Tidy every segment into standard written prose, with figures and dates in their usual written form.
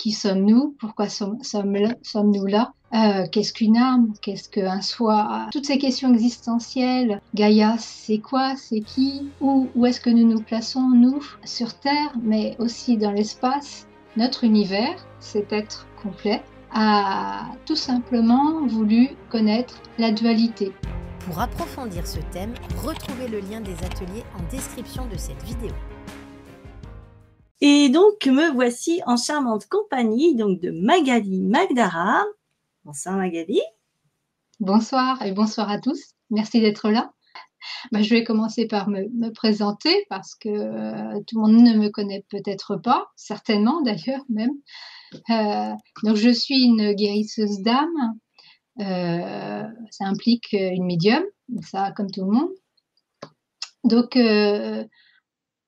Qui sommes-nous? Pourquoi sommes-nous là? Qu'est-ce qu'une âme? Qu'est-ce qu'un soi? Toutes ces questions existentielles. Gaïa, c'est quoi? C'est qui? Où est-ce que nous nous plaçons, nous, sur Terre, mais aussi dans l'espace? Notre univers, cet être complet, a tout simplement voulu connaître la dualité. Pour approfondir ce thème, retrouvez le lien des ateliers en description de cette vidéo. Et donc, me voici en charmante compagnie donc de Magali Magdara. Bonsoir Magali. Bonsoir et bonsoir à tous. Merci d'être là. Je vais commencer par me présenter parce que tout le monde ne me connaît peut-être pas, certainement d'ailleurs même. Donc je suis une guérisseuse d'âme. Ça implique une médium, ça comme tout le monde. Donc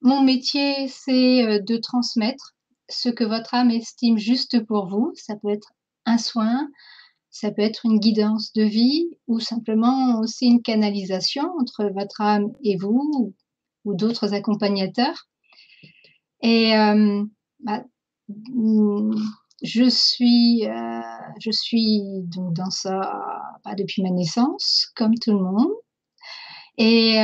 mon métier, c'est de transmettre ce que votre âme estime juste pour vous. Ça peut être un soin, ça peut être une guidance de vie ou simplement aussi une canalisation entre votre âme et vous ou d'autres accompagnateurs. Et je suis donc dans ça depuis ma naissance, comme tout le monde. Et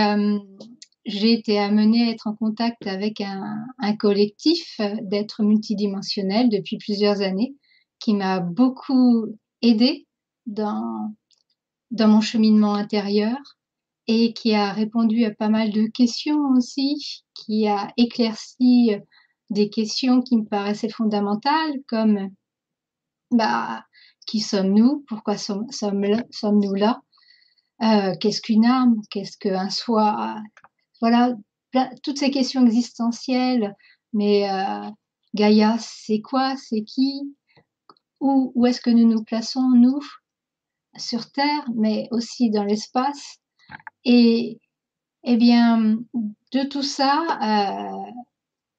j'ai été amenée à être en contact avec un collectif d'êtres multidimensionnels depuis plusieurs années qui m'a beaucoup aidée dans mon cheminement intérieur et qui a répondu à pas mal de questions aussi, qui a éclairci des questions qui me paraissaient fondamentales comme qui sommes-nous? Pourquoi sommes-nous là? Qu'est-ce qu'une âme? Qu'est-ce qu'un soi? Voilà, toutes ces questions existentielles, mais Gaïa, c'est quoi? C'est qui? Où est-ce que nous nous plaçons, nous, sur Terre, mais aussi dans l'espace? Et bien, de tout ça,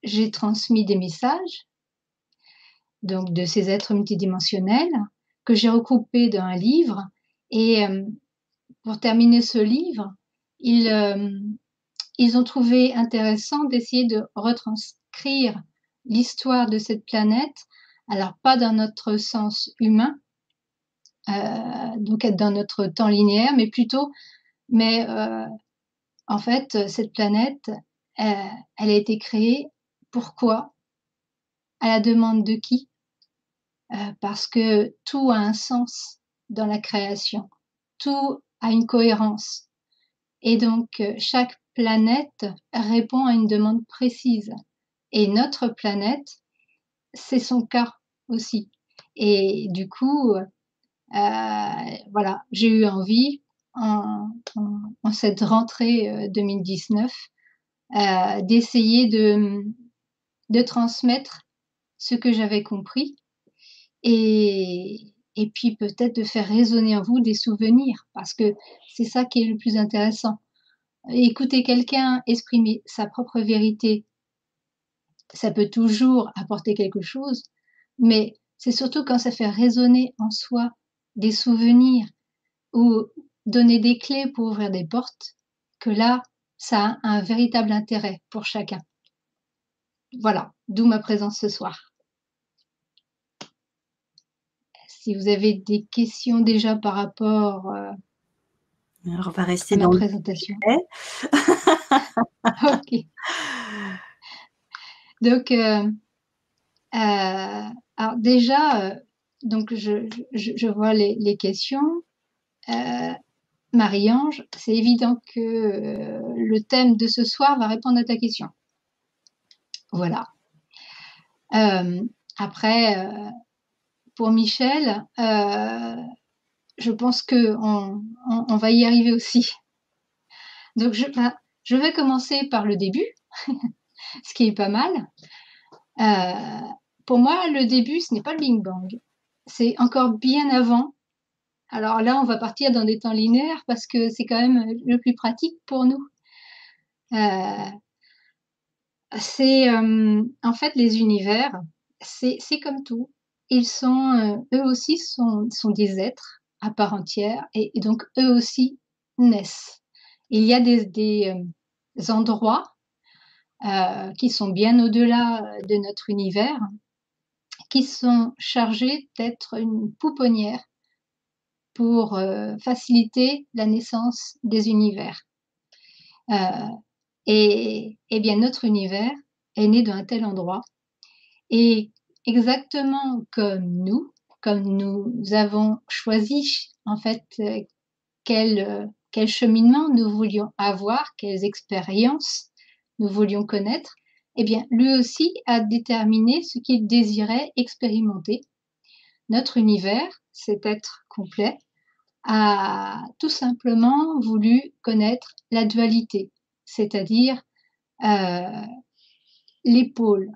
j'ai transmis des messages, donc de ces êtres multidimensionnels, que j'ai regroupés dans un livre. Et pour terminer ce livre, ils ont trouvé intéressant d'essayer de retranscrire l'histoire de cette planète, alors pas dans notre sens humain, donc dans notre temps linéaire, mais plutôt, en fait, cette planète, elle a été créée. Pourquoi? À la demande de qui? Parce que tout a un sens dans la création, tout a une cohérence. Et donc, chaque planète répond à une demande précise. Et notre planète, c'est son cas aussi. Et du coup, voilà, j'ai eu envie, en cette rentrée 2019, d'essayer de transmettre ce que j'avais compris et puis peut-être de faire résonner en vous des souvenirs, parce que c'est ça qui est le plus intéressant. Écouter quelqu'un exprimer sa propre vérité, ça peut toujours apporter quelque chose, mais c'est surtout quand ça fait résonner en soi des souvenirs ou donner des clés pour ouvrir des portes, que là, ça a un véritable intérêt pour chacun. Voilà, d'où ma présence ce soir. Si vous avez des questions déjà par rapport Alors, on va rester à ma dans le présentation. sujet. Ok. Donc, alors déjà, donc je vois les questions. Marie-Ange, c'est évident que le thème de ce soir va répondre à ta question. Voilà. Après, pour Michel, je pense qu'on va y arriver aussi. Donc, je vais commencer par le début, ce qui est pas mal. Pour moi, le début, ce n'est pas le Big Bang. C'est encore bien avant. Alors là, on va partir dans des temps linéaires parce que c'est quand même le plus pratique pour nous. C'est en fait les univers, c'est comme tout. Ils sont eux aussi sont des êtres à part entière et donc eux aussi naissent. Il y a des endroits qui sont bien au-delà de notre univers, qui sont chargés d'être une pouponnière pour faciliter la naissance des univers. Et bien notre univers est né d'un tel endroit et exactement comme nous avons choisi en fait quel cheminement nous voulions avoir, quelles expériences nous voulions connaître, eh bien lui aussi a déterminé ce qu'il désirait expérimenter. Notre univers, cet être complet, a tout simplement voulu connaître la dualité, c'est-à-dire les pôles,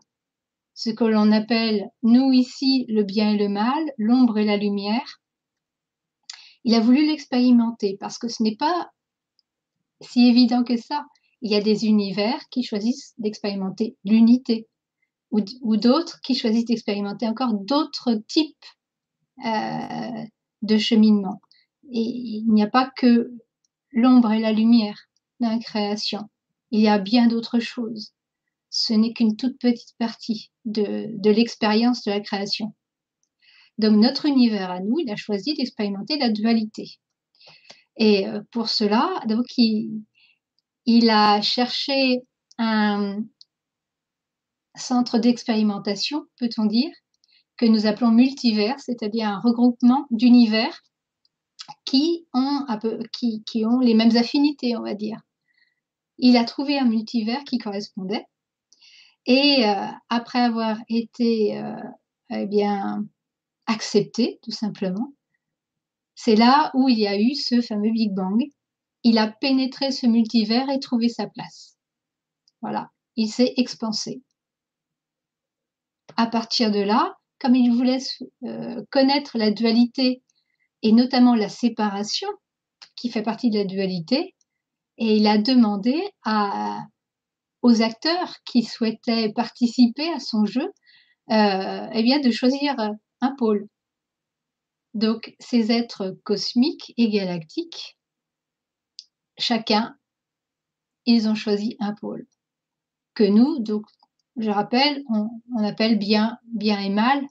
ce que l'on appelle, nous ici, le bien et le mal, l'ombre et la lumière. Il a voulu l'expérimenter parce que ce n'est pas si évident que ça. Il y a des univers qui choisissent d'expérimenter l'unité ou d'autres qui choisissent d'expérimenter encore d'autres types de cheminement. Et il n'y a pas que l'ombre et la lumière dans la création. Il y a bien d'autres choses. Ce n'est qu'une toute petite partie de l'expérience de la création. Donc notre univers à nous, il a choisi d'expérimenter la dualité. Et pour cela, donc il a cherché un centre d'expérimentation, peut-on dire, que nous appelons multivers, c'est-à-dire un regroupement d'univers qui ont les mêmes affinités, on va dire. Il a trouvé un multivers qui correspondait et après avoir été eh bien accepté tout simplement, c'est là où il y a eu ce fameux Big Bang. Il a pénétré ce multivers et trouvé sa place. Voilà, il s'est expansé. À partir de là, comme il voulait connaître la dualité et notamment la séparation qui fait partie de la dualité, et il a demandé aux acteurs qui souhaitaient participer à son jeu eh bien de choisir un pôle. Donc ces êtres cosmiques et galactiques, chacun, ils ont choisi un pôle. Que nous, donc je rappelle, on appelle bien et mal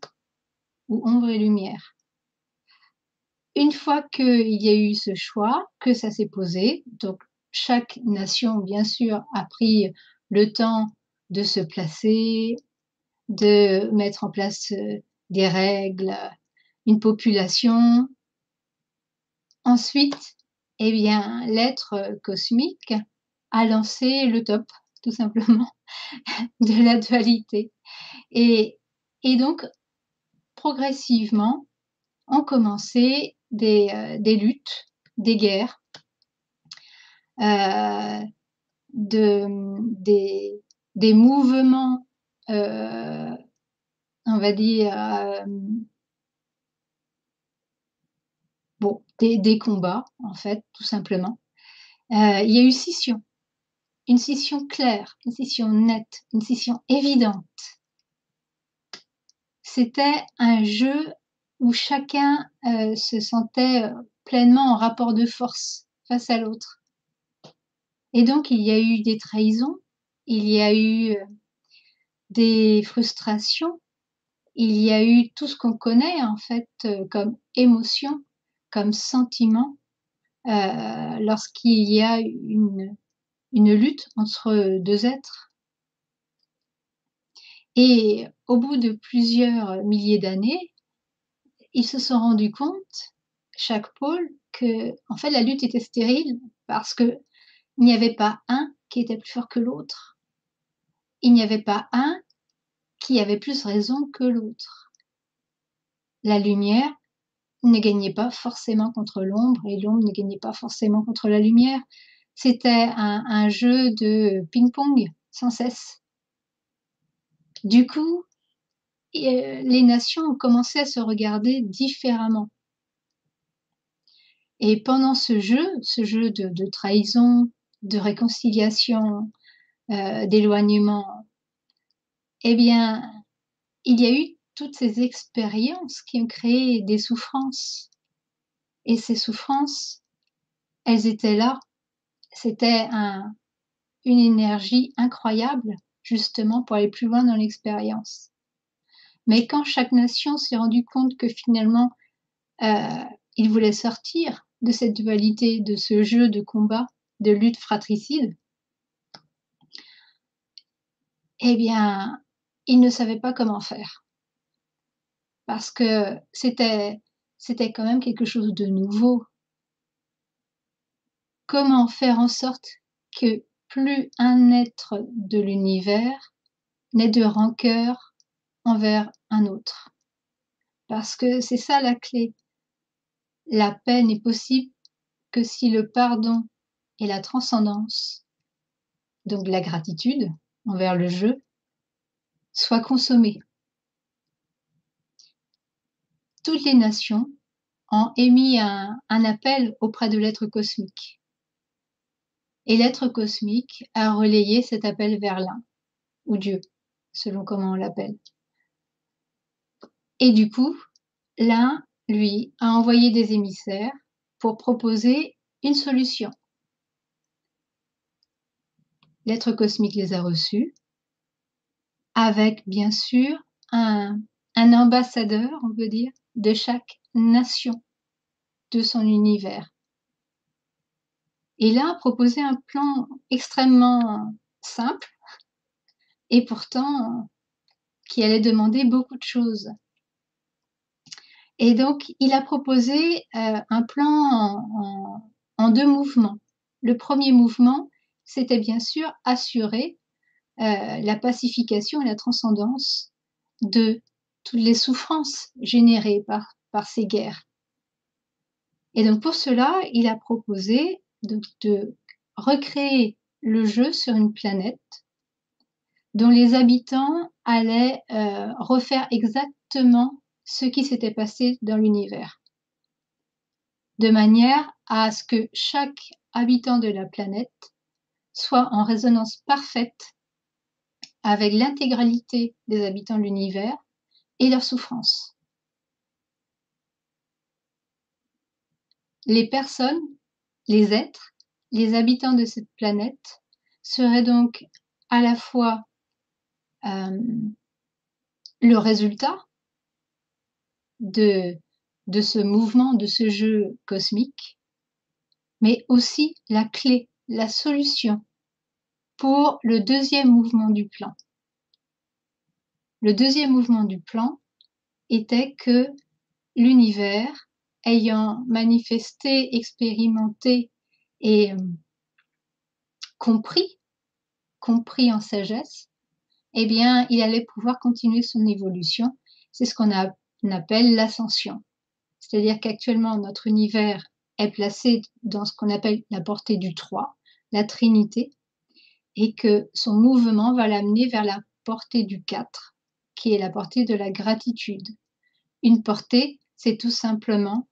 ou ombre et lumière. Une fois qu'il y a eu ce choix, que ça s'est posé, donc chaque nation, bien sûr, a pris le temps de se placer, de mettre en place des règles, une population. Ensuite, eh bien, l'être cosmique a lancé le top, tout simplement, de la dualité. Et donc, progressivement, ont commencé des luttes, des guerres, des mouvements, on va dire, bon, des combats, en fait, tout simplement. Il y a eu scission, une scission claire, une scission nette, une scission évidente. C'était un jeu où chacun se sentait pleinement en rapport de force face à l'autre. Et donc, il y a eu des trahisons, il y a eu des frustrations, il y a eu tout ce qu'on connaît en fait comme émotion, comme sentiment, lorsqu'il y a une lutte entre deux êtres. Et au bout de plusieurs milliers d'années, ils se sont rendus compte, chaque pôle, que en fait la lutte était stérile parce que il n'y avait pas un qui était plus fort que l'autre. Il n'y avait pas un qui avait plus raison que l'autre. La lumière ne gagnait pas forcément contre l'ombre et l'ombre ne gagnait pas forcément contre la lumière. C'était un jeu de ping-pong sans cesse. Du coup, les nations ont commencé à se regarder différemment. Et pendant ce jeu de trahison, de réconciliation, d'éloignement, eh bien, il y a eu toutes ces expériences qui ont créé des souffrances. Et ces souffrances, elles étaient là. C'était une énergie incroyable, justement, pour aller plus loin dans l'expérience. Mais quand chaque nation s'est rendu compte que finalement, il voulait sortir de cette dualité, de ce jeu de combat, de lutte fratricide, eh bien, ils ne savaient pas comment faire. Parce que c'était quand même quelque chose de nouveau. Comment faire en sorte que plus un être de l'univers n'ait de rancœur envers un autre? Parce que c'est ça la clé. La paix n'est possible que si le pardon et la transcendance, donc la gratitude envers le jeu, soient consommés. Toutes les nations ont émis un appel auprès de l'être cosmique. Et l'être cosmique a relayé cet appel vers l'un, ou Dieu, selon comment on l'appelle. Et du coup, l'un, lui, a envoyé des émissaires pour proposer une solution. L'être cosmique les a reçus, avec bien sûr un ambassadeur, on peut dire, de chaque nation de son univers. Et là, a proposé un plan extrêmement simple et pourtant qui allait demander beaucoup de choses. Et donc, il a proposé un plan en 2 mouvements. Le premier mouvement, c'était bien sûr assurer la pacification et la transcendance de toutes les souffrances générées par ces guerres. Et donc pour cela, il a proposé de recréer le jeu sur une planète dont les habitants allaient refaire exactement ce qui s'était passé dans l'univers, de manière à ce que chaque habitant de la planète soit en résonance parfaite avec l'intégralité des habitants de l'univers et leurs souffrances. Les personnes, les êtres, les habitants de cette planète seraient donc à la fois le résultat de ce mouvement, de ce jeu cosmique, mais aussi la clé, la solution pour le deuxième mouvement du plan. Le deuxième mouvement du plan était que l'univers, ayant manifesté, expérimenté et compris en sagesse, eh bien, il allait pouvoir continuer son évolution. C'est ce qu'on appelle l'ascension. C'est-à-dire qu'actuellement, notre univers est placé dans ce qu'on appelle la portée du 3, la Trinité, et que son mouvement va l'amener vers la portée du 4, qui est la portée de la gratitude. Une portée, c'est tout simplement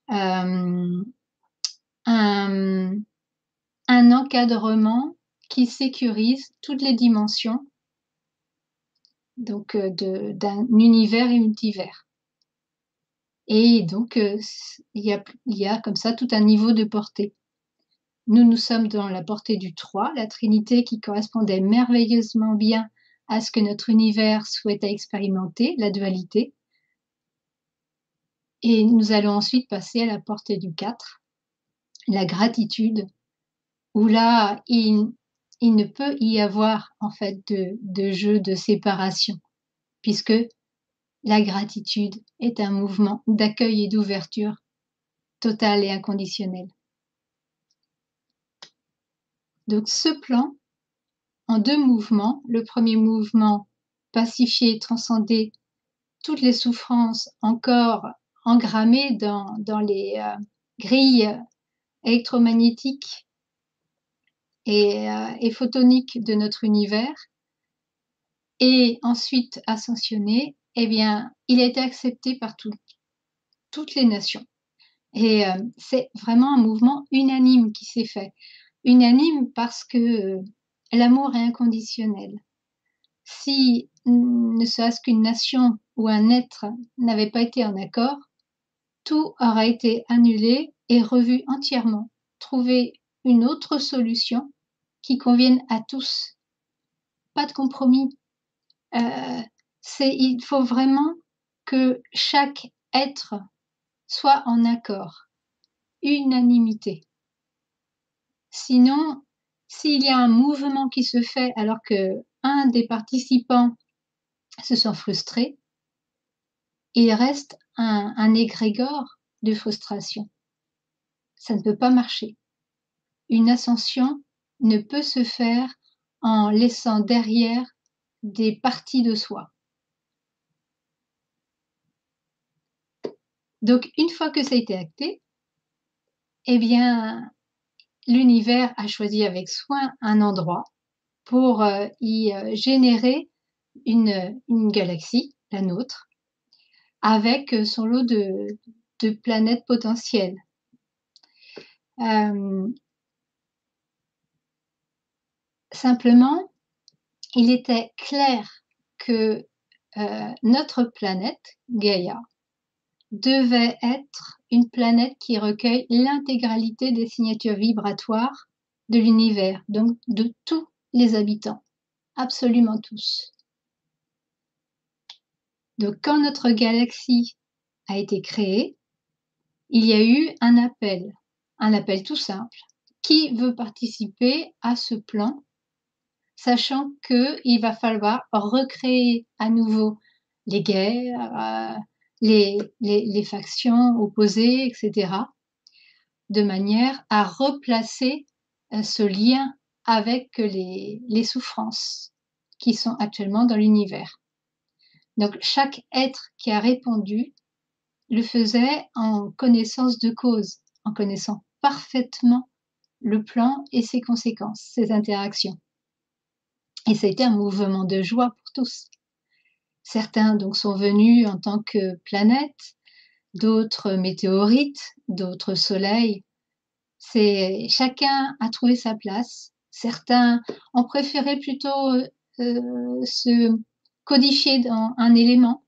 un encadrement qui sécurise toutes les dimensions donc d'un univers et multivers. Et donc, il y a comme ça tout un niveau de portée. Nous sommes dans la portée du 3, la Trinité qui correspondait merveilleusement bien à ce que notre univers souhaitait expérimenter, la dualité. Et nous allons ensuite passer à la portée du 4, la gratitude, où là, il ne peut y avoir en fait de jeu de séparation, puisque la gratitude est un mouvement d'accueil et d'ouverture totale et inconditionnelle. Donc ce plan, en 2 mouvements, le premier mouvement, pacifier, transcender toutes les souffrances encore engrammées dans les grilles électromagnétiques et photoniques de notre univers, et ensuite ascensionner, eh bien, il a été accepté par toutes les nations. Et c'est vraiment un mouvement unanime qui s'est fait. Unanime parce que l'amour est inconditionnel. Si ne serait-ce qu'une nation ou un être n'avait pas été en accord, tout aurait été annulé et revu entièrement. Trouver une autre solution qui convienne à tous. Pas de compromis. Il faut vraiment que chaque être soit en accord, unanimité. Sinon, s'il y a un mouvement qui se fait alors qu'un des participants se sent frustré, il reste un égrégore de frustration. Ça ne peut pas marcher. Une ascension ne peut se faire en laissant derrière des parties de soi. Donc, une fois que ça a été acté, eh bien, l'univers a choisi avec soin un endroit pour y générer une galaxie, la nôtre, avec son lot de planètes potentielles. Simplement, il était clair que notre planète, Gaïa, devait être une planète qui recueille l'intégralité des signatures vibratoires de l'univers, donc de tous les habitants, absolument tous. Donc quand notre galaxie a été créée, il y a eu un appel tout simple. Qui veut participer à ce plan, sachant qu'il va falloir recréer à nouveau les guerres, les factions opposées, etc., de manière à replacer ce lien avec les souffrances qui sont actuellement dans l'univers. Donc chaque être qui a répondu le faisait en connaissance de cause, en connaissant parfaitement le plan et ses conséquences, ses interactions. Et ça a été un mouvement de joie pour tous. Certains donc sont venus en tant que planètes, d'autres météorites, d'autres soleils. Chacun a trouvé sa place. Certains ont préféré plutôt se codifier dans un élément.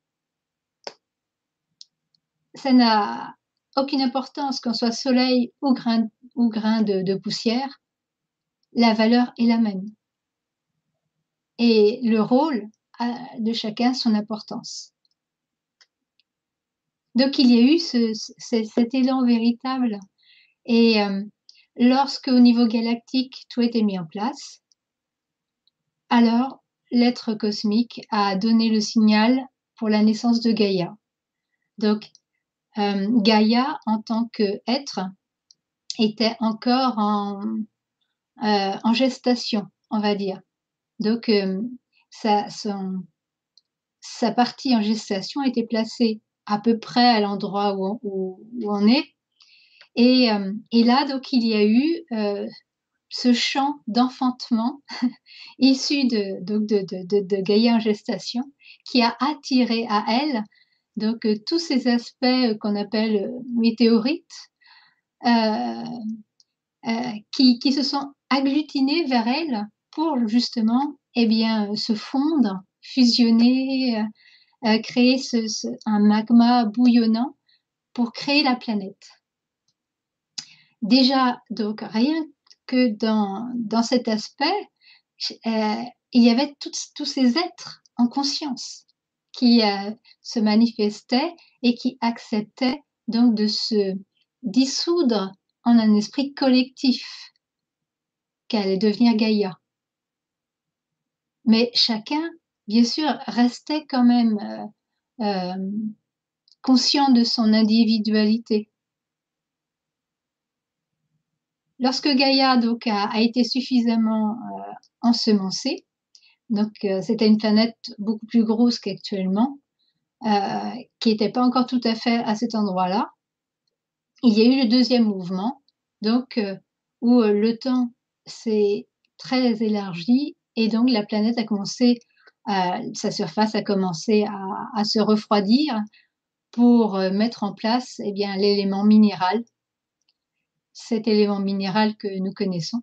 Ça n'a aucune importance qu'on soit soleil ou grain de poussière. La valeur est la même. Et le rôle a de chacun son importance. Donc il y a eu cet élan véritable. Et lorsque au niveau galactique tout était mis en place, alors l'être cosmique a donné le signal pour la naissance de Gaïa. Donc Gaïa en tant qu'être était encore en gestation, on va dire. Donc sa partie en gestation a été placée à peu près à l'endroit où on est. Et là, donc, il y a eu ce champ d'enfantement issu de Gaïa en gestation qui a attiré à elle donc tous ces aspects qu'on appelle météorites qui se sont agglutinés vers elle pour justement eh bien, se fondre, fusionner, créer un magma bouillonnant pour créer la planète. Déjà, donc, rien que dans cet aspect, il y avait tous ces êtres en conscience qui se manifestaient et qui acceptaient donc de se dissoudre en un esprit collectif qu'allait devenir Gaïa. Mais chacun, bien sûr, restait quand même conscient de son individualité. Lorsque Gaïa donc a été suffisamment ensemencée, donc c'était une planète beaucoup plus grosse qu'actuellement, qui n'était pas encore tout à fait à cet endroit-là, il y a eu le deuxième mouvement, donc où le temps s'est très élargi et donc la planète a commencé, sa surface a commencé à se refroidir pour mettre en place eh bien, l'élément minéral, cet élément minéral que nous connaissons.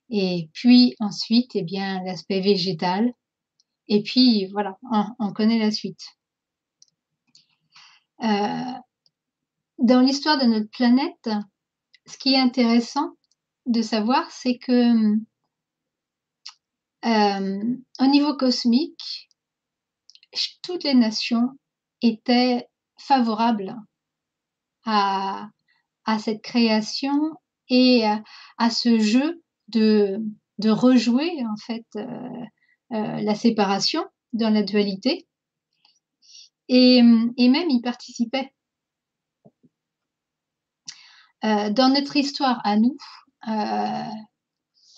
Et puis ensuite, eh bien, l'aspect végétal. Et puis voilà, on connaît la suite. Dans l'histoire de notre planète, ce qui est intéressant de savoir, c'est que au niveau cosmique, toutes les nations étaient favorables à cette création et à ce jeu de rejouer en fait, la séparation dans la dualité et même y participaient. Dans notre histoire à nous,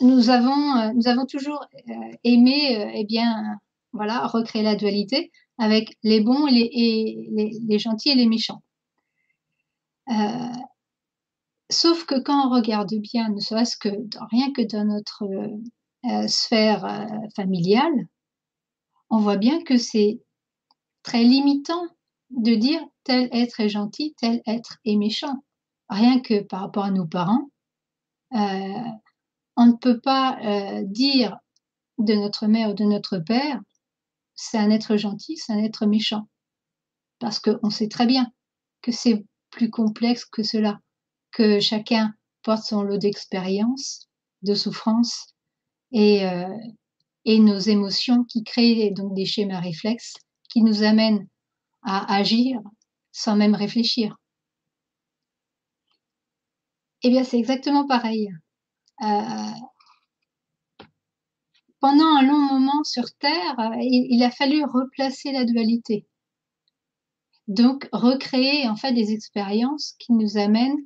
nous avons toujours, aimé, eh bien, voilà, recréer la dualité avec les bons et les gentils et les méchants. Sauf que quand on regarde bien, ne serait-ce que rien que dans notre, sphère, familiale, on voit bien que c'est très limitant de dire tel être est gentil, tel être est méchant. Rien que par rapport à nos parents, on ne peut pas, dire de notre mère ou de notre père: «C'est un être gentil, c'est un être méchant». Parce qu'on sait très bien que c'est plus complexe que cela, que chacun porte son lot d'expériences, de souffrances et nos émotions qui créent donc des schémas réflexes qui nous amènent à agir sans même réfléchir. Eh bien, c'est exactement pareil. Heu, Pendant un long moment sur terre, il a fallu replacer la dualité. Donc recréer en fait des expériences qui nous amènent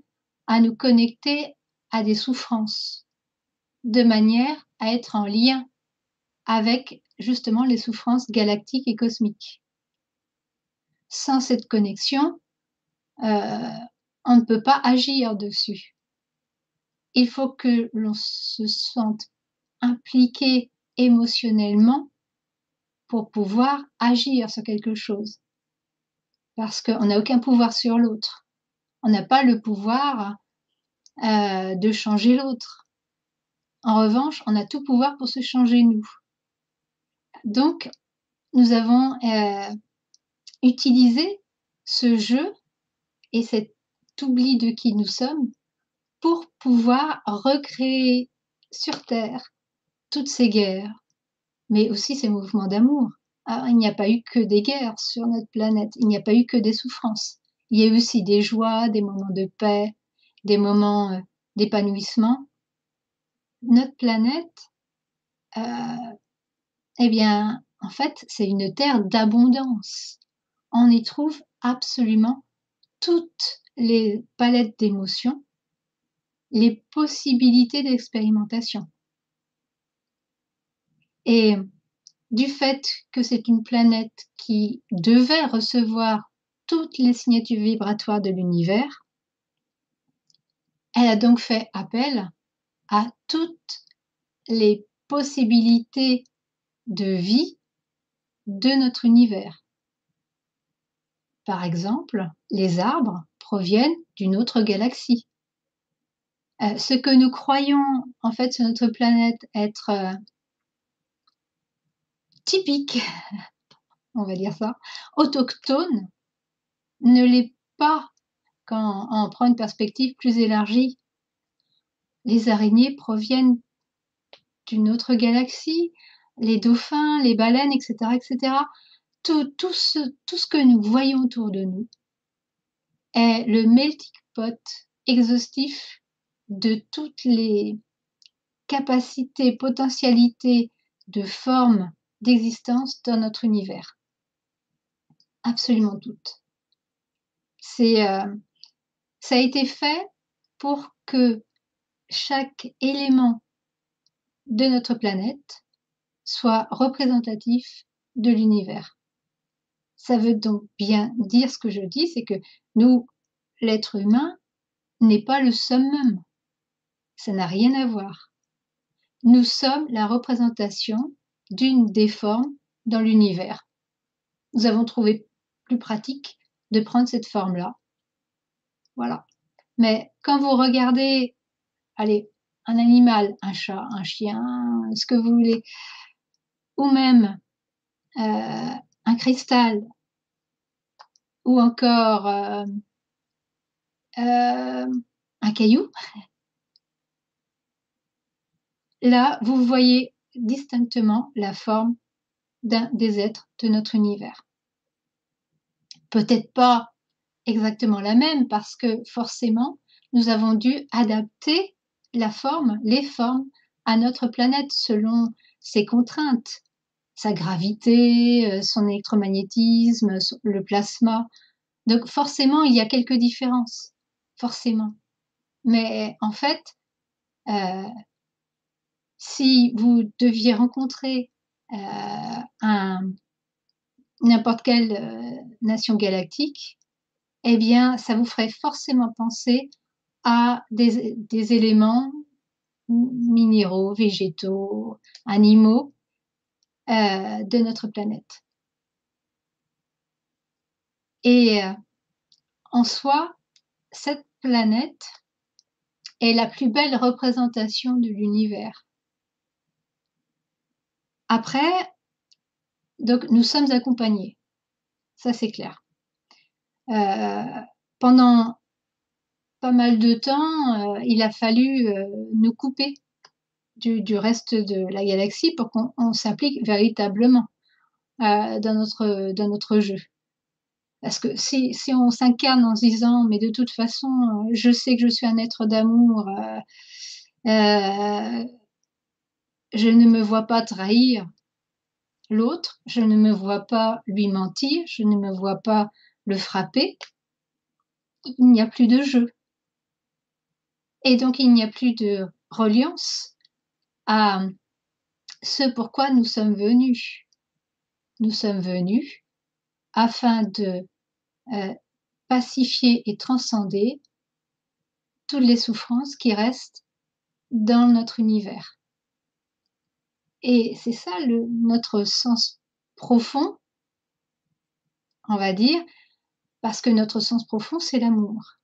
à nous connecter à des souffrances, de manière à être en lien avec justement les souffrances galactiques et cosmiques. Sans cette connexion, on ne peut pas agir dessus. Il faut que l'on se sente impliqué émotionnellement pour pouvoir agir sur quelque chose. Parce qu'on n'a aucun pouvoir sur l'autre. On n'a pas le pouvoir de changer l'autre. En revanche, on a tout pouvoir pour se changer nous. Donc, nous avons utilisé ce jeu et cet oubli de qui nous sommes pour pouvoir recréer sur Terre toutes ces guerres, mais aussi ces mouvements d'amour. Alors, il n'y a pas eu que des guerres sur notre planète, il n'y a pas eu que des souffrances. Il y a eu aussi des joies, des moments de paix, des moments d'épanouissement. Notre planète, eh bien, en fait, c'est une terre d'abondance. On y trouve absolument toutes les palettes d'émotions, les possibilités d'expérimentation. Et du fait que c'est une planète qui devait recevoir toutes les signatures vibratoires de l'univers, elle a donc fait appel à toutes les possibilités de vie de notre univers. Par exemple, les arbres proviennent d'une autre galaxie. Ce que nous croyons en fait sur notre planète être typique, on va dire ça, autochtone, ne l'est pas quand on prend une perspective plus élargie. Les araignées proviennent d'une autre galaxie, les dauphins, les baleines, etc., etc. Tout ce que nous voyons autour de nous est le melting pot exhaustif de toutes les capacités, potentialités de formes d'existence dans notre univers. Absolument toutes. Ça a été fait pour que chaque élément de notre planète soit représentatif de l'univers. Ça veut donc bien dire ce que je dis, c'est que nous, l'être humain, n'est pas le summum. Ça n'a rien à voir. Nous sommes la représentation d'une des formes dans l'univers. Nous avons trouvé plus pratique de prendre cette forme-là. Voilà. Mais quand vous regardez, allez, un animal, un chat, un chien, ce que vous voulez, ou même un cristal, ou encore un caillou, là, vous voyez distinctement la forme des êtres de notre univers. Peut-être pas exactement la même parce que forcément, nous avons dû adapter les formes à notre planète selon ses contraintes, sa gravité, son électromagnétisme, le plasma. Donc forcément, il y a quelques différences, forcément. Mais en fait, si vous deviez rencontrer n'importe quelle nation galactique, eh bien, ça vous ferait forcément penser à des éléments minéraux, végétaux, animaux de notre planète. Et en soi, cette planète est la plus belle représentation de l'univers. Après, donc nous sommes accompagnés, ça c'est clair. Pendant pas mal de temps, il a fallu nous couper du reste de la galaxie pour qu'on s'implique véritablement dans notre jeu. Parce que si on s'incarne en se disant mais de toute façon je sais que je suis un être d'amour, je ne me vois pas trahir l'autre, je ne me vois pas lui mentir, je ne me vois pas le frapper, il n'y a plus de jeu. Et donc il n'y a plus de reliance à ce pourquoi nous sommes venus. Nous sommes venus afin de pacifier et transcender toutes les souffrances qui restent dans notre univers. Et c'est ça notre sens profond, on va dire, parce que notre sens profond, c'est l'amour.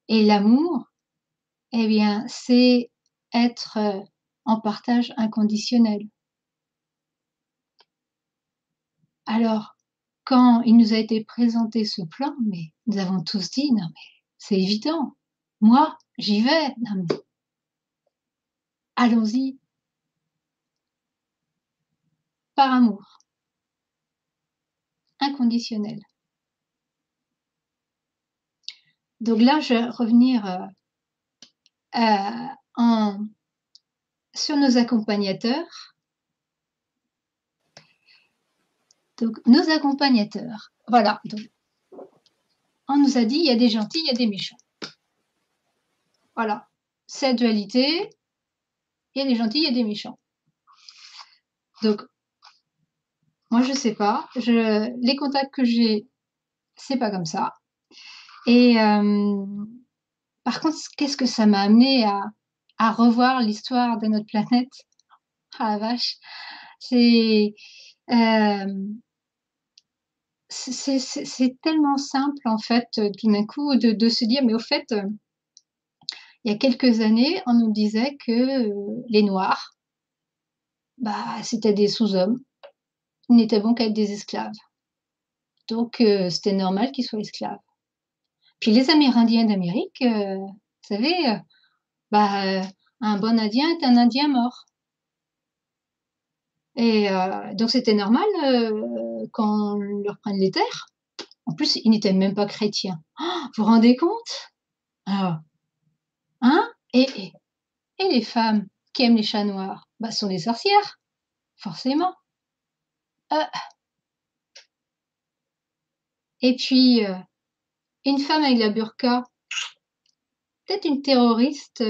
Et l'amour, eh bien, c'est être en partage inconditionnel. Alors, quand il nous a été présenté ce plan, mais nous avons tous dit, non mais c'est évident, moi j'y vais, non mais allons-y, par amour, inconditionnel. Donc là, je vais revenir sur nos accompagnateurs. Donc, nos accompagnateurs, voilà. Donc, on nous a dit, il y a des gentils, il y a des méchants. Voilà. Cette dualité, il y a des gentils, il y a des méchants. Donc, moi, je sais pas. Les contacts que j'ai, c'est pas comme ça. Et par contre, qu'est-ce que ça m'a amené à revoir l'histoire de notre planète? Ah la vache. C'est tellement simple en fait, tout d'un coup, de se dire, mais au fait, il y a quelques années, on nous disait que les Noirs, bah, c'était des sous-hommes, ils n'étaient bons qu'à être des esclaves. Donc, c'était normal qu'ils soient esclaves. Puis les Amérindiens d'Amérique, vous savez, bah, un bon Indien est un Indien mort. Et donc c'était normal qu'on leur prenne les terres. En plus, ils n'étaient même pas chrétiens. Oh, vous vous rendez compte? Ah, hein? Et les femmes qui aiment les chats noirs, bah, sont des sorcières, forcément. Euh, et puis, une femme avec la burqa, peut-être une terroriste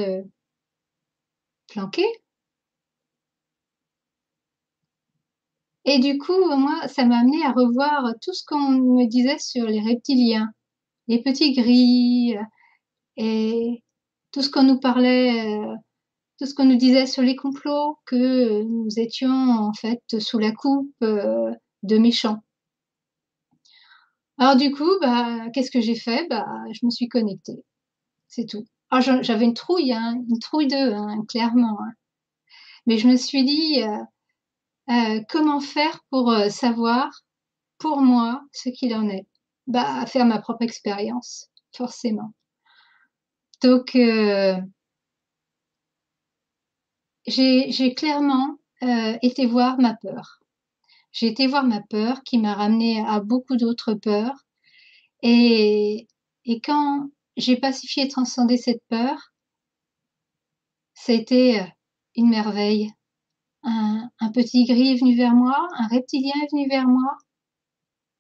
planquée. Et du coup, moi, ça m'a amené à revoir tout ce qu'on me disait sur les reptiliens, les petits gris, et tout ce qu'on nous parlait, tout ce qu'on nous disait sur les complots, que nous étions en fait sous la coupe de méchants. Alors du coup, bah, qu'est-ce que j'ai fait? Bah, je me suis connectée, c'est tout. Alors j'avais une trouille, hein, une trouille d'eux, hein, clairement. Hein. Mais je me suis dit, comment faire pour savoir, pour moi, ce qu'il en est? Bah, faire ma propre expérience, forcément. Donc, j'ai clairement été voir ma peur. j'ai été voir ma peur qui m'a ramenée à beaucoup d'autres peurs et quand j'ai pacifié et transcendé cette peur, ça a été, une merveille. Un petit gris est venu vers moi, un reptilien est venu vers moi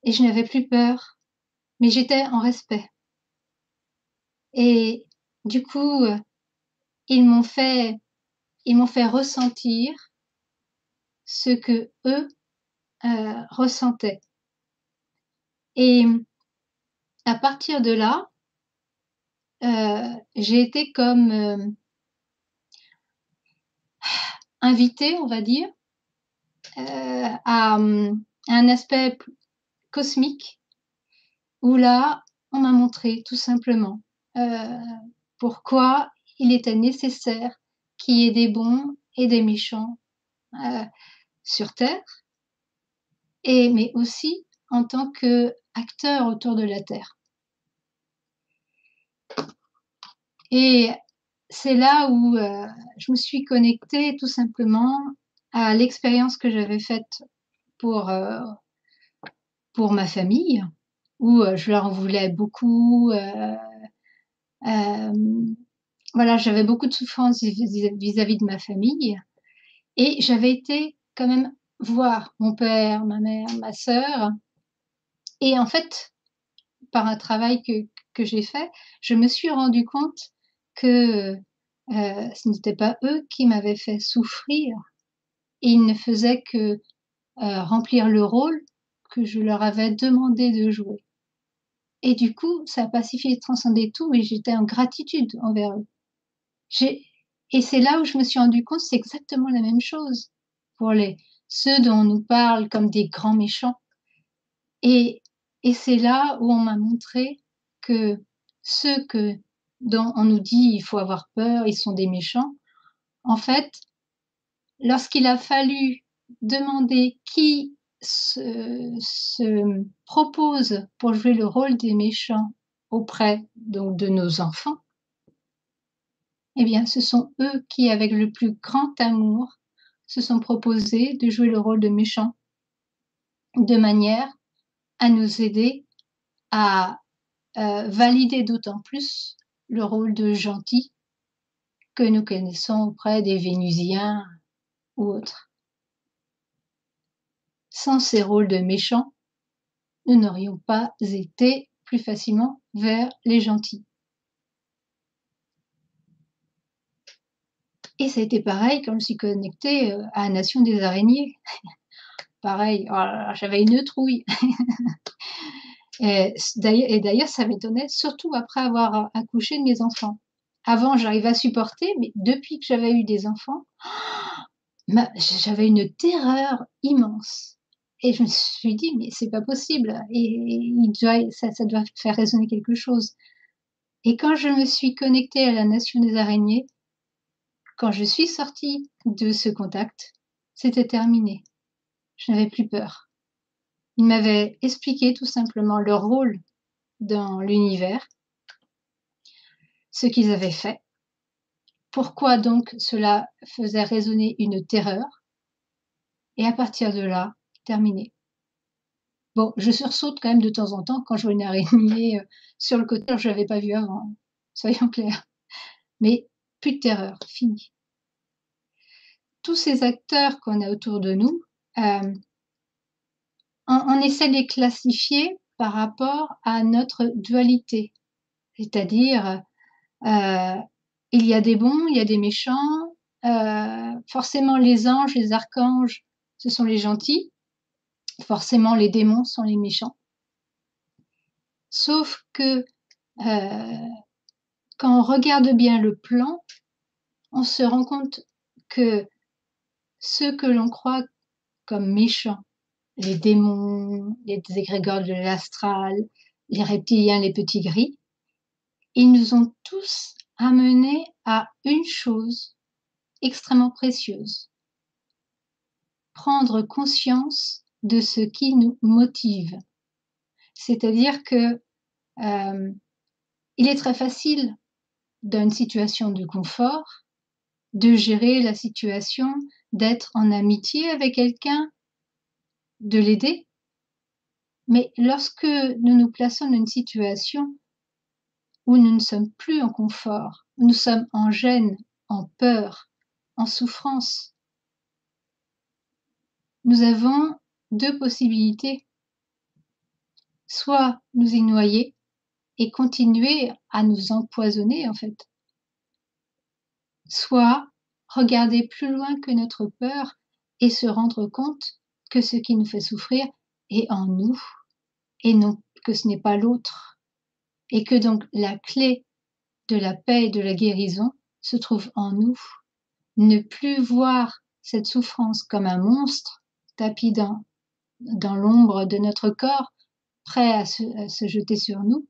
et je n'avais plus peur, mais j'étais en respect et du coup, ils m'ont fait ressentir ce qu'eux, ressentaient et à partir de là, j'ai été comme, invitée, on va dire, à, un aspect cosmique où là, on m'a montré tout simplement, pourquoi il était nécessaire qu'il y ait des bons et des méchants, sur terre mais aussi en tant qu'acteurs autour de la terre. Et c'est là où, je me suis connectée tout simplement à l'expérience que j'avais faite pour, ma famille, où, je leur en voulais beaucoup, voilà, j'avais beaucoup de souffrance vis-à-vis de ma famille et j'avais été quand même voir mon père, ma mère, ma sœur et en fait, par un travail que j'ai fait, je me suis rendu compte que, ce n'était pas eux qui m'avaient fait souffrir. Ils ne faisaient que, remplir le rôle que je leur avais demandé de jouer et du coup, ça a pacifié et transcendé tout et j'étais en gratitude envers eux. J'ai et c'est là où je me suis rendu compte, c'est exactement la même chose pour ceux dont on nous parle comme des grands méchants et c'est là où on m'a montré que ceux dont on nous dit: «Il faut avoir peur, ils sont des méchants». En fait, lorsqu'il a fallu demander qui se propose pour jouer le rôle des méchants auprès donc de nos enfants, eh bien, ce sont eux qui, avec le plus grand amour, se sont proposés de jouer le rôle de méchants, de manière à nous aider à, valider d'autant plus le rôle de gentil que nous connaissons auprès des Vénusiens ou autres. Sans ces rôles de méchants, nous n'aurions pas été plus facilement vers les gentils. Et ça a été pareil quand je me suis connectée, à la nation des araignées. Pareil, oh là là, j'avais une trouille. Et d'ailleurs, ça m'étonnait, surtout après avoir accouché de mes enfants. Avant, j'arrivais à supporter, mais depuis que j'avais eu des enfants, j'avais une terreur immense. Et je me suis dit: «Mais c'est pas possible et ça doit faire résonner quelque chose». Et quand je me suis connectée à la nation des araignées, quand je suis sortie de ce contact, c'était terminé. Je n'avais plus peur. Ils m'avaient expliqué tout simplement leur rôle dans l'univers, ce qu'ils avaient fait, pourquoi donc cela faisait résonner une terreur et à partir de là, terminé. Bon, je sursaute quand même de temps en temps quand je vois une araignée, sur le côté alors je l'avais pas vue avant, soyons clairs. Mais plus de terreur, fini. Tous ces acteurs qu'on a autour de nous, on essaie de les classifier par rapport à notre dualité. C'est-à-dire, il y a des bons, il y a des méchants, forcément les anges, les archanges, ce sont les gentils, forcément les démons sont les méchants. Sauf que, quand on regarde bien le plan, on se rend compte que ceux que l'on croit comme méchants, les démons, les égrégores de l'astral, les reptiliens, les petits gris, ils nous ont tous amenés à une chose extrêmement précieuse. Prendre conscience de ce qui nous motive. C'est-à-dire que, il est très facile, dans une situation de confort, de gérer la situation, d'être en amitié avec quelqu'un de l'aider. Mais lorsque nous nous plaçons dans une situation où nous ne sommes plus en confort, où nous sommes en gêne, en peur, en souffrance, nous avons deux possibilités. Soit nous y noyer et continuer à nous empoisonner, en fait. Soit regarder plus loin que notre peur et se rendre compte que ce qui nous fait souffrir est en nous et non que ce n'est pas l'autre. Et que donc la clé de la paix et de la guérison se trouve en nous. Ne plus voir cette souffrance comme un monstre tapis dans l'ombre de notre corps, prêt à se jeter sur nous,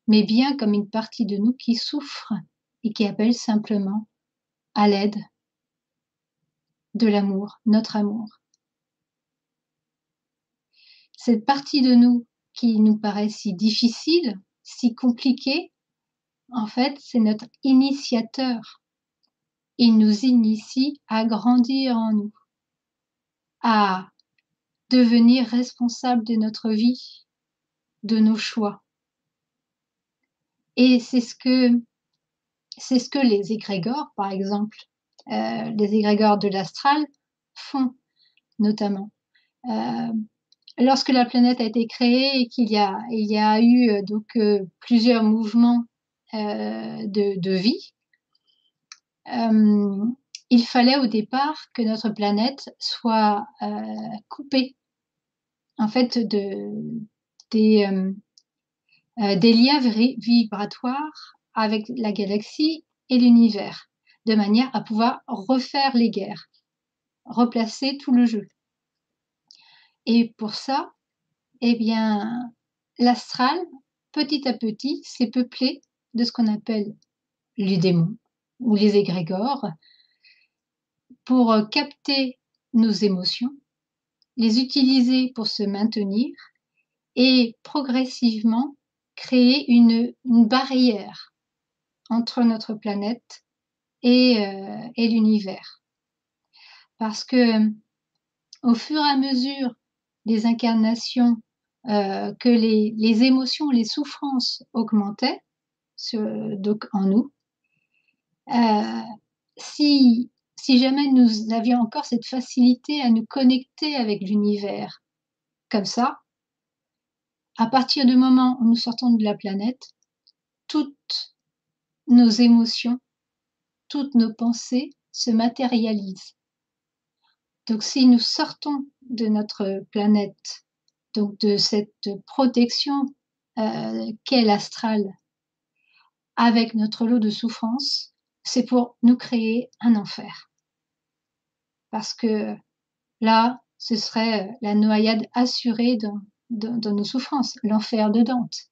mais bien comme une partie de nous qui souffre et qui appelle simplement à l'aide de l'amour, notre amour. Cette partie de nous qui nous paraît si difficile, si compliquée, en fait, c'est notre initiateur. Il nous initie à grandir en nous, à devenir responsable de notre vie, de nos choix. Et c'est ce que les égrégores, par exemple, les égrégores de l'astral font notamment. Lorsque la planète a été créée et il y a eu donc plusieurs mouvements de vie, il fallait au départ que notre planète soit coupée en fait des liens vibratoires avec la galaxie et l'univers, de manière à pouvoir refaire les guerres, replacer tout le jeu. Et pour ça, eh bien, l'astral, petit à petit, s'est peuplé de ce qu'on appelle les démons ou les égrégores pour capter nos émotions, les utiliser pour se maintenir et progressivement créer une barrière entre notre planète et l'univers. Parce que au fur et à mesure des incarnations, que les émotions, les souffrances augmentaient donc en nous, si jamais nous avions encore cette facilité à nous connecter avec l'univers comme ça, à partir du moment où nous sortons de la planète, toutes nos émotions, toutes nos pensées se matérialisent. Donc si nous sortons de notre planète, donc de cette protection qu'est l'astral, avec notre lot de souffrance, c'est pour nous créer un enfer. Parce que là, ce serait la noyade assurée dans nos souffrances, l'enfer de Dante.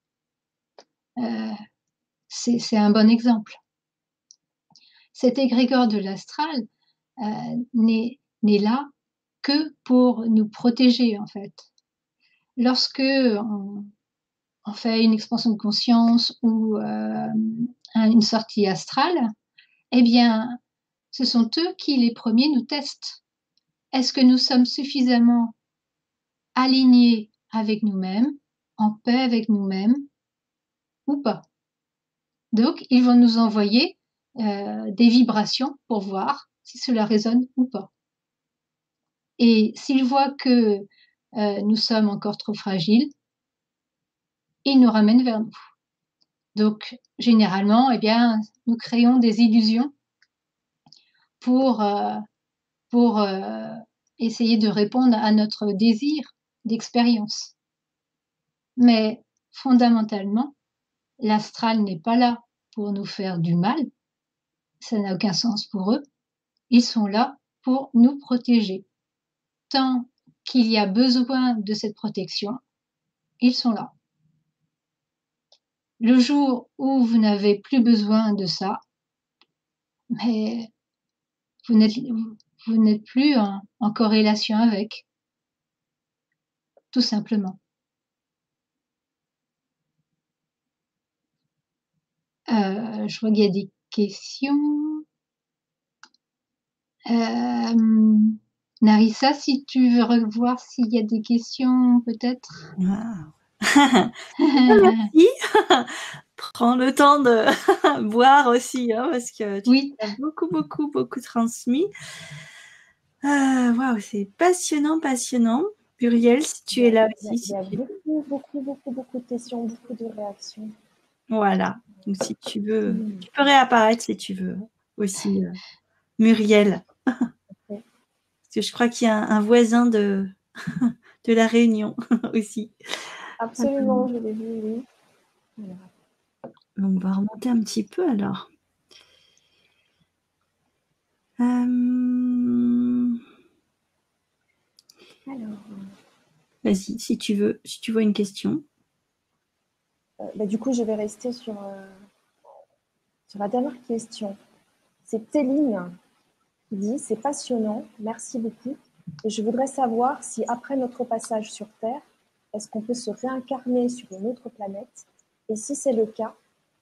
C'est un bon exemple. Cet égrégore de l'astral n'est là que pour nous protéger, en fait. Lorsque on fait une expansion de conscience ou une sortie astrale, eh bien, ce sont eux qui, les premiers, nous testent. Est-ce que nous sommes suffisamment alignés avec nous-mêmes, en paix avec nous-mêmes, ou pas? Donc, ils vont nous envoyer des vibrations pour voir si cela résonne ou pas. Et s'ils voient que nous sommes encore trop fragiles, ils nous ramènent vers nous. Donc, généralement, eh bien, nous créons des illusions pour essayer de répondre à notre désir d'expérience. Mais fondamentalement, l'astral n'est pas là pour nous faire du mal, ça n'a aucun sens pour eux. Ils sont là pour nous protéger. Tant qu'il y a besoin de cette protection, ils sont là. Le jour où vous n'avez plus besoin de ça, mais vous n'êtes plus en corrélation avec, tout simplement. Je vois qu'il y a des questions. Narissa, si tu veux revoir s'il y a des questions, peut-être. Wow. Merci. Prends le temps de boire aussi, hein, parce que tu Oui, as beaucoup transmis. Waouh, c'est passionnant, passionnant. Muriel, si tu es là aussi. Il y a beaucoup de questions, beaucoup de réactions. Voilà. Donc, si tu veux, tu peux réapparaître si tu veux aussi, Muriel. Parce que je crois qu'il y a un voisin de la Réunion aussi. Absolument, je l'ai vu, oui. Voilà. On va remonter un petit peu alors. Alors, vas-y, si tu vois une question. du coup, je vais rester sur la dernière question. C'est Téline qui dit « C'est passionnant, merci beaucoup. Et je voudrais savoir si après notre passage sur Terre, est-ce qu'on peut se réincarner sur une autre planète? Et si c'est le cas,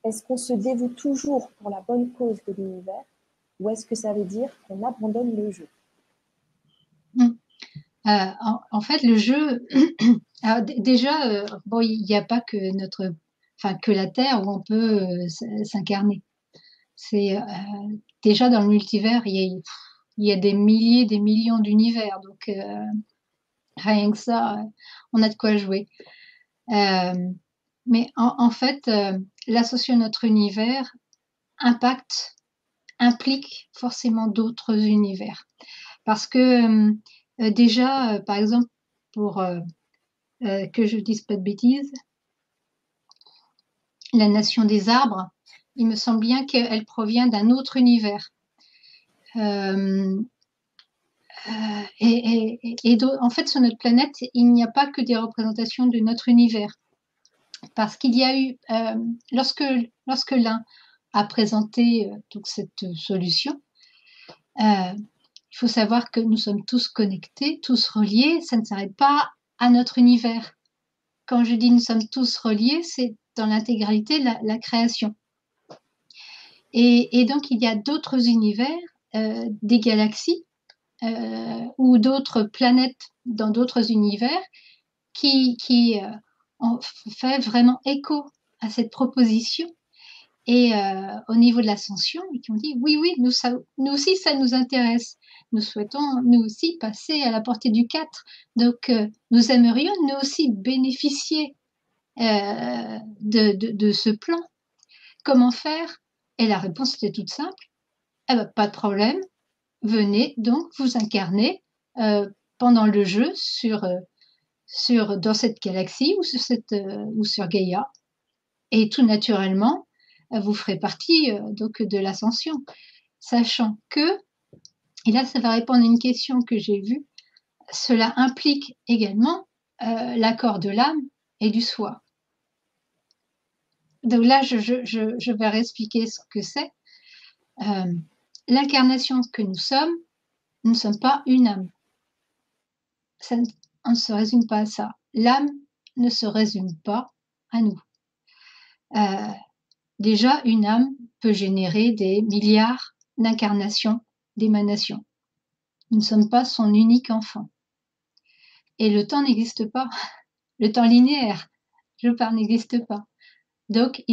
est-ce qu'on se dévoue toujours pour la bonne cause de l'univers? Ou est-ce que ça veut dire qu'on abandonne le jeu ?» En fait, le jeu, alors, déjà, bon, il n'y a pas que que la Terre où on peut s'incarner. C'est déjà dans le multivers, il y a des milliers, des millions d'univers, donc rien que ça, on a de quoi jouer. Mais en fait, l'association à notre univers implique forcément d'autres univers. Parce que déjà, par exemple, pour que je dise pas de bêtises, la nation des arbres, il me semble bien qu'elle provient d'un autre univers. En fait, sur notre planète, il n'y a pas que des représentations de notre univers. Parce qu'il y a eu, lorsque l'un a présenté donc cette solution, il faut savoir que nous sommes tous connectés, tous reliés, ça ne s'arrête pas à notre univers. Quand je dis nous sommes tous reliés, c'est dans l'intégralité de la création. Et donc, il y a d'autres univers, des galaxies ou d'autres planètes dans d'autres univers qui ont fait vraiment écho à cette proposition et au niveau de l'ascension, et qui ont dit oui, nous aussi, ça nous intéresse. Nous souhaitons, nous aussi, passer à la portée du 4. Donc, nous aimerions, nous aussi, bénéficier de ce plan. Comment faire? Et la réponse était toute simple. Eh ben, pas de problème. Venez donc vous incarner pendant le jeu dans cette galaxie ou sur Gaïa. Et tout naturellement, vous ferez partie donc de l'ascension. Sachant que, et là ça va répondre à une question que j'ai vue, cela implique également l'accord de l'âme et du soi. Donc là, je vais réexpliquer ce que c'est. L'incarnation que nous ne sommes pas une âme. On ne se résume pas à ça. L'âme ne se résume pas à nous. Déjà, une âme peut générer des milliards d'incarnations, d'émanations. Nous ne sommes pas son unique enfant. Et le temps n'existe pas. Le temps linéaire, je parle, n'existe pas. Donc,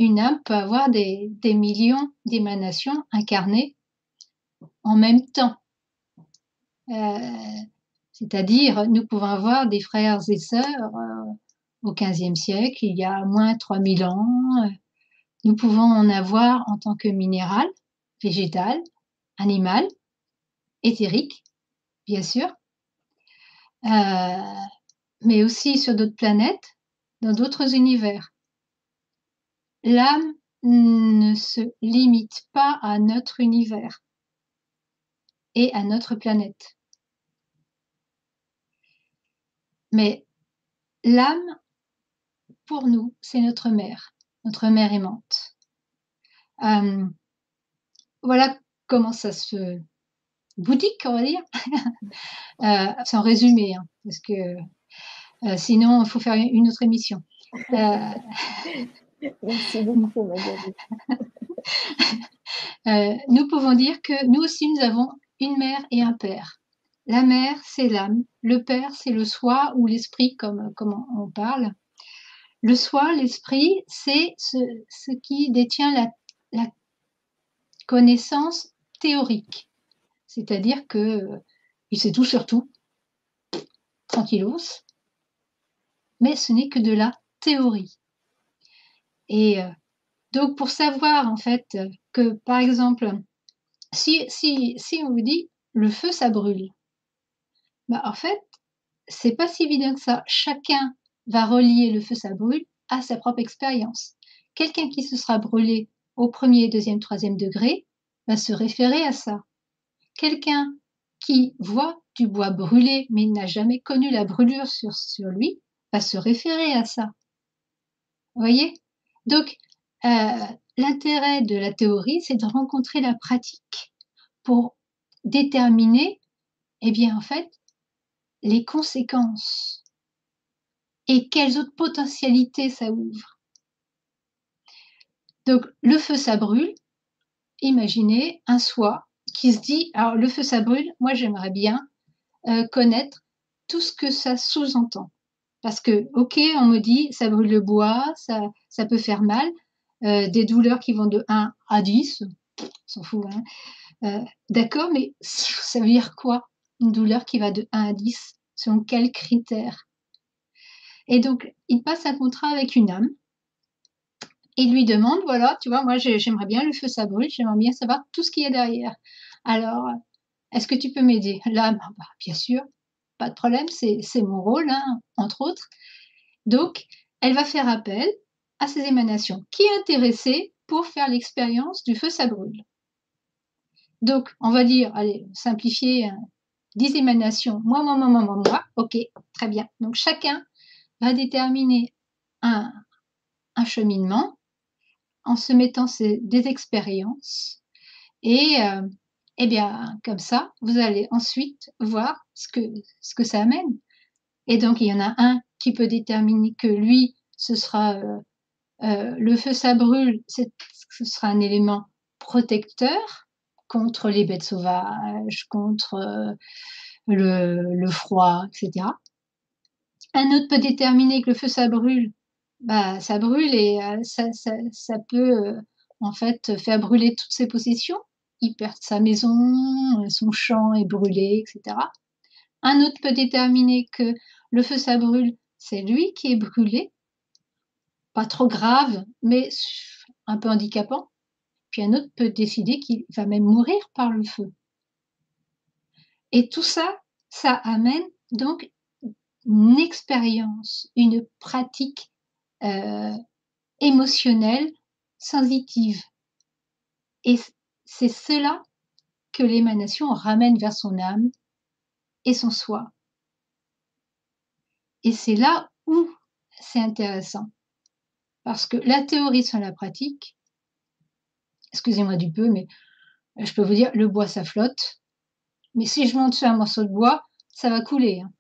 une âme peut avoir des millions d'émanations incarnées en même temps. C'est-à-dire, nous pouvons avoir des frères et sœurs au XVe siècle, il y a moins 3000 ans. Nous pouvons en avoir en tant que minéral, végétal, animal, éthérique, bien sûr, mais aussi sur d'autres planètes, dans d'autres univers. L'âme ne se limite pas à notre univers et à notre planète. Mais l'âme, pour nous, c'est notre mère aimante. Voilà comment ça se boutique, on va dire. C'est en résumé, hein, parce que sinon, il faut faire une autre émission. Merci beaucoup, Magali. Nous pouvons dire que nous aussi, nous avons une mère et un père. La mère, c'est l'âme. Le père, c'est le soi ou l'esprit, comme on parle. Le soi, l'esprit, c'est ce qui détient la connaissance théorique. C'est-à-dire que il sait tout sur tout, tranquillos, mais ce n'est que de la théorie. Et donc, pour savoir, en fait, que, par exemple, si on vous dit: «Le feu, ça brûle», bah, en fait, c'est pas si évident que ça. Chacun va relier le feu, ça brûle à sa propre expérience. Quelqu'un qui se sera brûlé au 1er, 2e, 3e degré va se référer à ça. Quelqu'un qui voit du bois brûler, mais n'a jamais connu la brûlure sur lui, va se référer à ça. Vous voyez? Donc, l'intérêt de la théorie, c'est de rencontrer la pratique pour déterminer, eh bien, en fait, les conséquences et quelles autres potentialités ça ouvre. Donc, le feu, ça brûle. Imaginez un soi qui se dit: «Alors le feu, ça brûle, moi j'aimerais bien, connaître tout ce que ça sous-entend». Parce que, OK, on me dit: «Ça brûle le bois, ça peut faire mal», des douleurs qui vont de 1 à 10, on s'en fout, hein. D'accord, mais ça veut dire quoi? Une douleur qui va de 1 à 10? Selon quels critères? Et donc, il passe un contrat avec une âme et lui demande: «Voilà, tu vois, moi j'aimerais bien, le feu ça brûle, j'aimerais bien savoir tout ce qu'il y a derrière. Alors, est-ce que tu peux m'aider?» L'âme: «Ah bah, bien sûr, pas de problème, c'est mon rôle, hein», entre autres. Donc, elle va faire appel à ces émanations. Qui est intéressé pour faire l'expérience du feu ça brûle? Donc, on va dire, allez, simplifier, 10 émanations, moi, OK, très bien. Donc chacun va déterminer un cheminement en se mettant des expériences et et bien, comme ça, vous allez ensuite voir ce que ça amène. Et donc il y en a un qui peut déterminer que lui, ce sera, le feu ça brûle, ce sera un élément protecteur contre les bêtes sauvages, contre, le froid et cetera. Un autre peut déterminer que le feu ça brûle, bah, ça brûle et ça peut, en fait, faire brûler toutes ses possessions. Il perd sa maison, son champ est brûlé et cetera. Un autre peut déterminer que le feu ça brûle, c'est lui qui est brûlé, pas trop grave, mais un peu handicapant. Puis un autre peut décider qu'il va même mourir par le feu. Et tout ça, ça amène donc une expérience, une pratique, heu, émotionnelle, sensitive. Et c'est cela que l'émanation ramène vers son âme et son soi. Et c'est là où c'est intéressant. Parce que la théorie sans la pratique, excusez-moi du peu, mais je peux vous dire, le bois ça flotte, mais si je monte sur un morceau de bois, ça va couler, hein.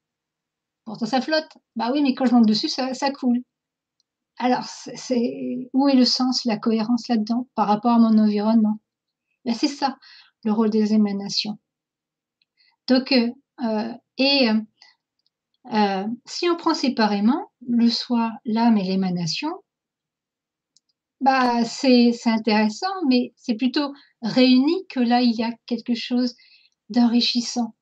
Pourtant ça flotte. Bah oui, mais quand je monte dessus, ça coule. Alors c'est où est le sens, la cohérence là-dedans, par rapport à mon environnement? Ben c'est ça, le rôle des émanations. Donc et si on prend séparément le soi, l'âme et l'émanation, bah, c'est intéressant, mais c'est plutôt réuni que là, il y a quelque chose d'enrichissant.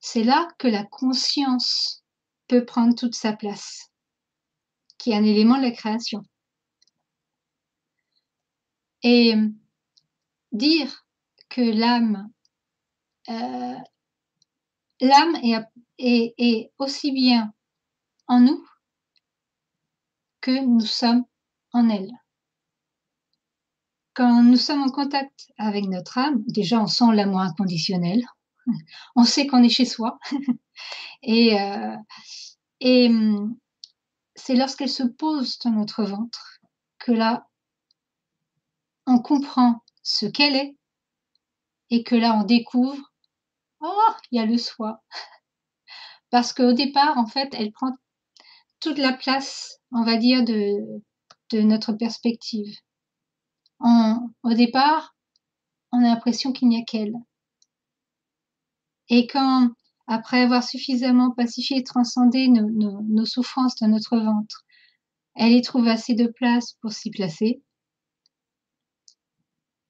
C'est là que la conscience peut prendre toute sa place, qui est un élément de la création. Et dire que heu, l'âme est aussi bien en nous que nous sommes en elle. Quand nous sommes en contact avec notre âme, déjà on sent l'amour inconditionnel, on sait qu'on est chez soi et et c'est lorsqu'elle se pose dans notre ventre que là, on comprend ce qu'elle est et que là, on découvre: «Oh, il y a le soi». Parce qu'au départ, en fait, elle prend toute la place, on va dire, de notre perspective. Au départ, on a l'impression qu'il n'y a qu'elle. Et quand après avoir suffisamment pacifié et transcendé nos souffrances dans notre ventre, elle y trouve assez de place pour s'y placer.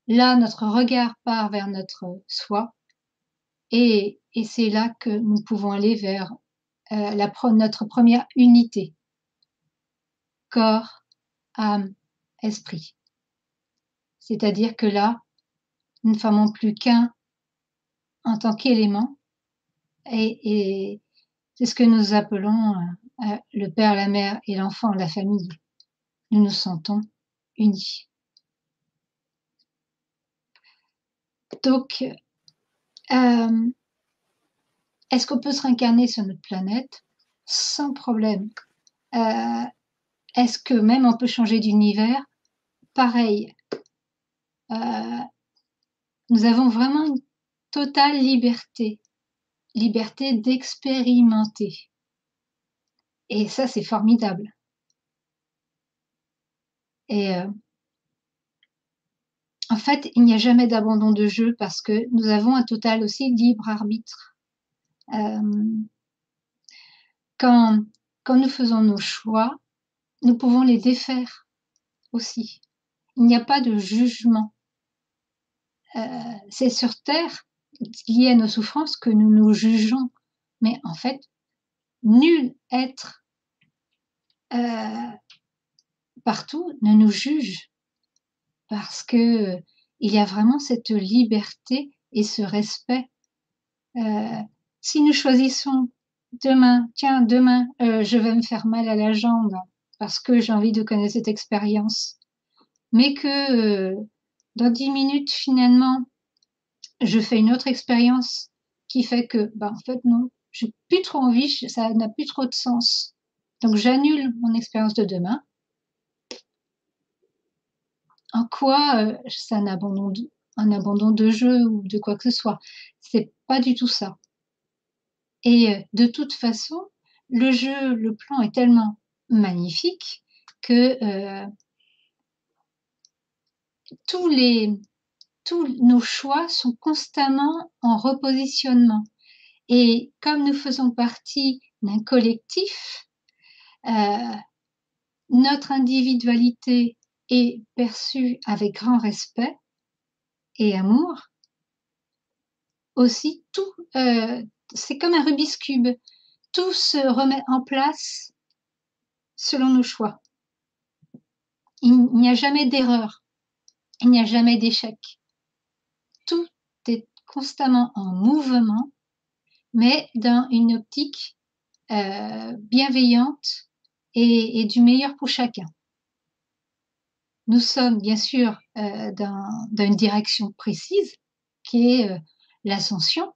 Là, notre regard part vers notre soi et c'est là que nous pouvons aller vers notre première unité. Corps, âme, esprit. C'est-à-dire que là, nous ne formons plus qu'un en tant qu'élément et c'est ce que nous appelons le père, la mère et l'enfant, la famille. Nous nous sentons unis. Donc, est-ce qu'on peut se réincarner sur notre planète sans problème? Est-ce que même on peut changer d'univers? Pareil. Nous avons vraiment une totale liberté d'expérimenter. Et ça, c'est formidable. Et en fait, il n'y a jamais d'abandon de jeu parce que nous avons un total aussi libre arbitre. Quand nous faisons nos choix, nous pouvons les défaire aussi. Il n'y a pas de jugement. C'est sur Terre, lié à nos souffrances, que nous nous jugeons. Mais en fait, nul être partout ne nous juge parce que il y a vraiment cette liberté et ce respect. Si nous choisissons demain, je vais me faire mal à la jambe parce que j'ai envie de connaître cette expérience, mais que dans 10 minutes, finalement, je fais une autre expérience qui fait que, en fait, non, j'ai plus trop envie, ça n'a plus trop de sens. Donc, j'annule mon expérience de demain. En quoi c'est un abandon de jeu ou de quoi que ce soit? C'est pas du tout ça. Et de toute façon, le jeu, le plan est tellement magnifique que tous nos choix sont constamment en repositionnement. Et comme nous faisons partie d'un collectif, notre individualité est perçue avec grand respect et amour. Aussi, tout, c'est comme un Rubik's Cube. Tout se remet en place selon nos choix. Il n'y a jamais d'erreur. Il n'y a jamais d'échec. Tout est constamment en mouvement, mais dans une optique bienveillante et du meilleur pour chacun. Nous sommes bien sûr dans une direction précise qui est l'ascension,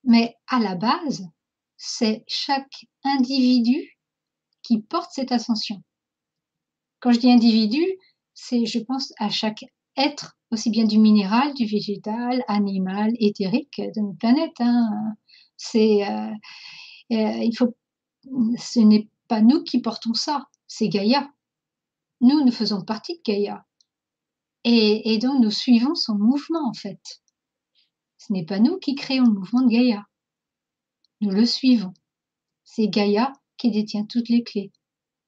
mais à la base, c'est chaque individu qui porte cette ascension. Quand je dis individu, c'est, je pense, à chaque être, aussi bien du minéral, du végétal, animal, éthérique de notre planète. C'est, ce n'est pas nous qui portons ça, c'est Gaïa. Nous faisons partie de Gaïa. Et donc, nous suivons son mouvement, en fait. Ce n'est pas nous qui créons le mouvement de Gaïa. Nous le suivons. C'est Gaïa qui détient toutes les clés.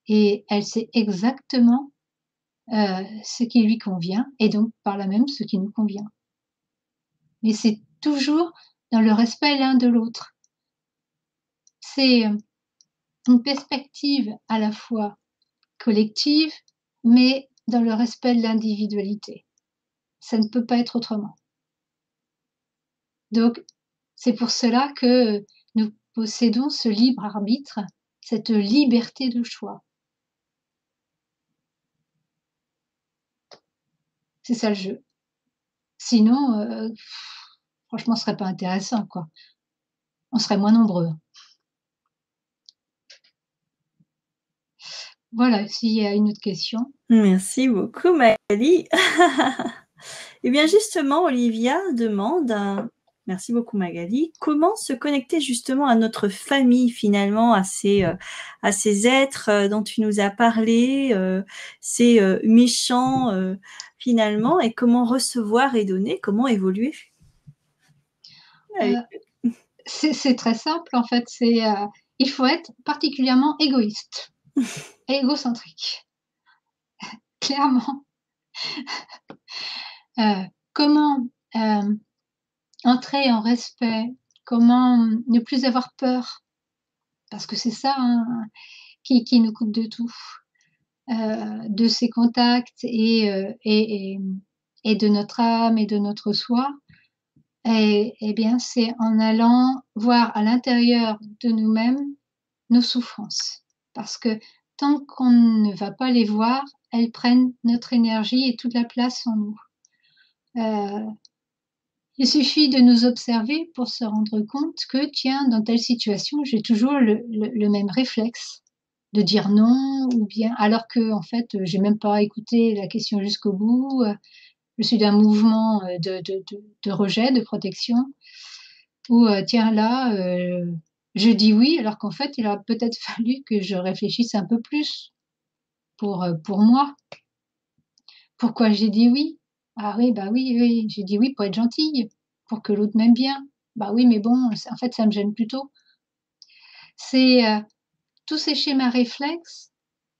Et elle sait exactement ce qui lui convient, et donc par là même ce qui nous convient. Mais c'est toujours dans le respect l'un de l'autre. C'est une perspective à la fois collective, mais dans le respect de l'individualité. Ça ne peut pas être autrement. Donc, c'est pour cela que nous possédons ce libre arbitre, cette liberté de choix. C'est ça le jeu. Sinon, franchement, ce serait pas intéressant, quoi. On serait moins nombreux. Voilà, s'il y a une autre question. Merci beaucoup, Magali. Eh bien, justement, Olivia demande, merci beaucoup, Magali, comment se connecter justement à notre famille, finalement, à ces êtres dont tu nous as parlé, ces méchants, finalement, et comment recevoir et donner, comment évoluer. C'est très simple en fait, il faut être particulièrement égoïste, égocentrique, clairement. Comment, entrer en respect? Comment ne plus avoir peur? Parce que c'est ça, hein, qui nous coupe de tout, de ces contacts et de notre âme et de notre soi. Et bien, c'est en allant voir à l'intérieur de nous-mêmes nos souffrances. Parce que tant qu'on ne va pas les voir, elles prennent notre énergie et toute la place en nous. Il suffit de nous observer pour se rendre compte que, tiens, dans telle situation, j'ai toujours le même réflexe de dire non, ou bien, alors que, en fait, j'ai même pas écouté la question jusqu'au bout. Je suis d'un mouvement de rejet, de protection, ou tiens, là, je dis oui, alors qu'en fait, il aurait peut-être fallu que je réfléchisse un peu plus pour moi. Pourquoi j'ai dit oui? Ah oui, bah oui, oui, j'ai dit oui pour être gentille, pour que l'autre m'aime bien. Bah oui, mais bon, en fait, ça me gêne plutôt. C'est tous ces schémas réflexes,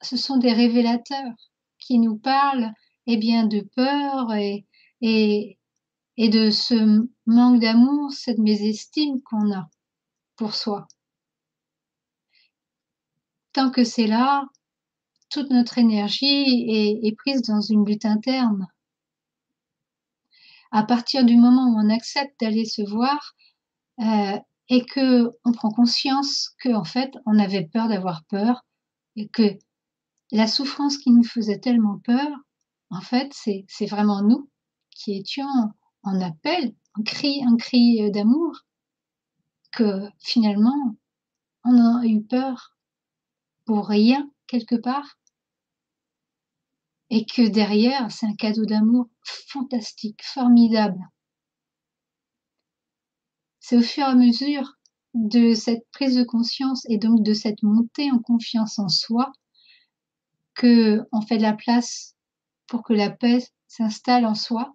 ce sont des révélateurs qui nous parlent, eh bien, de peur et, et de ce manque d'amour, cette mésestime qu'on a pour soi. Tant que c'est là, toute notre énergie est prise dans une lutte interne. À partir du moment où on accepte d'aller se voir, et que on prend conscience que en fait, on avait peur d'avoir peur et que la souffrance qui nous faisait tellement peur, en fait, c'est vraiment nous qui étions en appel, un cri d'amour, que finalement, on a eu peur pour rien quelque part et que derrière, c'est un cadeau d'amour fantastique, formidable. C'est au fur et à mesure de cette prise de conscience et donc de cette montée en confiance en soi qu'on fait de la place pour que la paix s'installe en soi.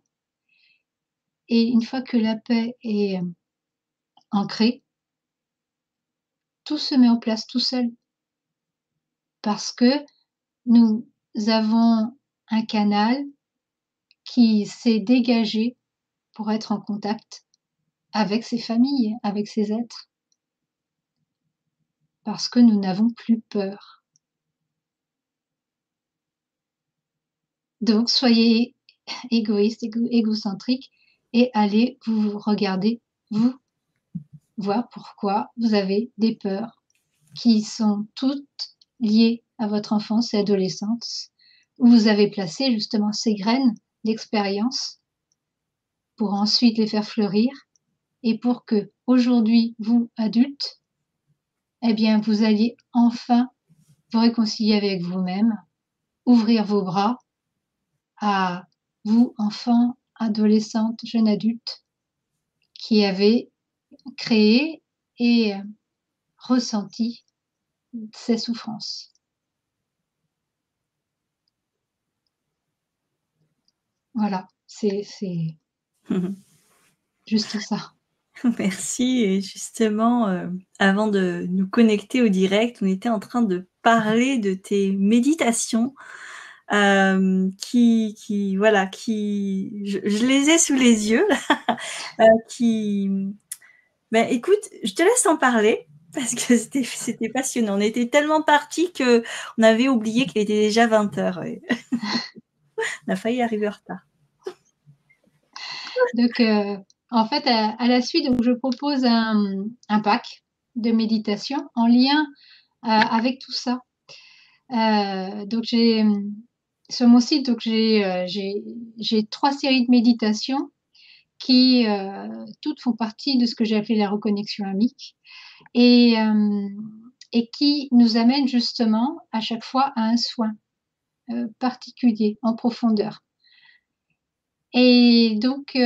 Et une fois que la paix est ancrée, tout se met en place tout seul. Parce que nous avons un canal qui s'est dégagé pour être en contact avec ces familles, avec ces êtres. Parce que nous n'avons plus peur. Donc, soyez égoïste, égocentrique et allez vous regarder, vous, voir pourquoi vous avez des peurs qui sont toutes liées à votre enfance et adolescence, où vous avez placé justement ces graines d'expérience pour ensuite les faire fleurir et pour que aujourd'hui, vous, adultes, eh bien, vous alliez enfin vous réconcilier avec vous-même, ouvrir vos bras à vous, enfants, adolescentes, jeunes adultes, qui avez créé et ressenti ces souffrances. Voilà, c'est juste ça. Merci. Et justement, avant de nous connecter au direct, on était en train de parler de tes méditations voilà, je les ai sous les yeux, ben, écoute, je te laisse en parler parce que c'était passionnant. On était tellement partis qu'on avait oublié qu'il était déjà 20h. Ouais. On a failli arriver en retard. Donc, en fait, à la suite, donc, je propose un pack de méditation en lien avec tout ça. Donc, sur mon site, donc j'ai 3 séries de méditations qui toutes font partie de ce que j'ai appelé la reconnexion amique et qui nous amènent justement à chaque fois à un soin particulier, en profondeur. Et donc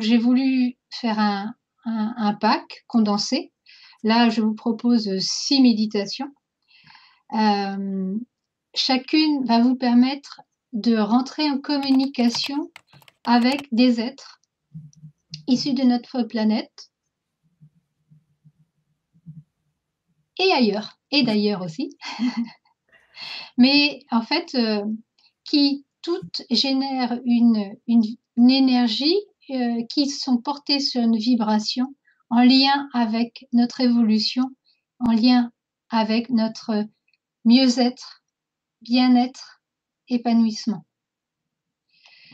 j'ai voulu faire un pack condensé. Là, je vous propose 6 méditations. Chacune va vous permettre de rentrer en communication avec des êtres issus de notre planète et ailleurs, et d'ailleurs aussi. Mais en fait, qui toutes génèrent une énergie qui sont portées sur une vibration en lien avec notre évolution, en lien avec notre mieux-être, bien-être, épanouissement.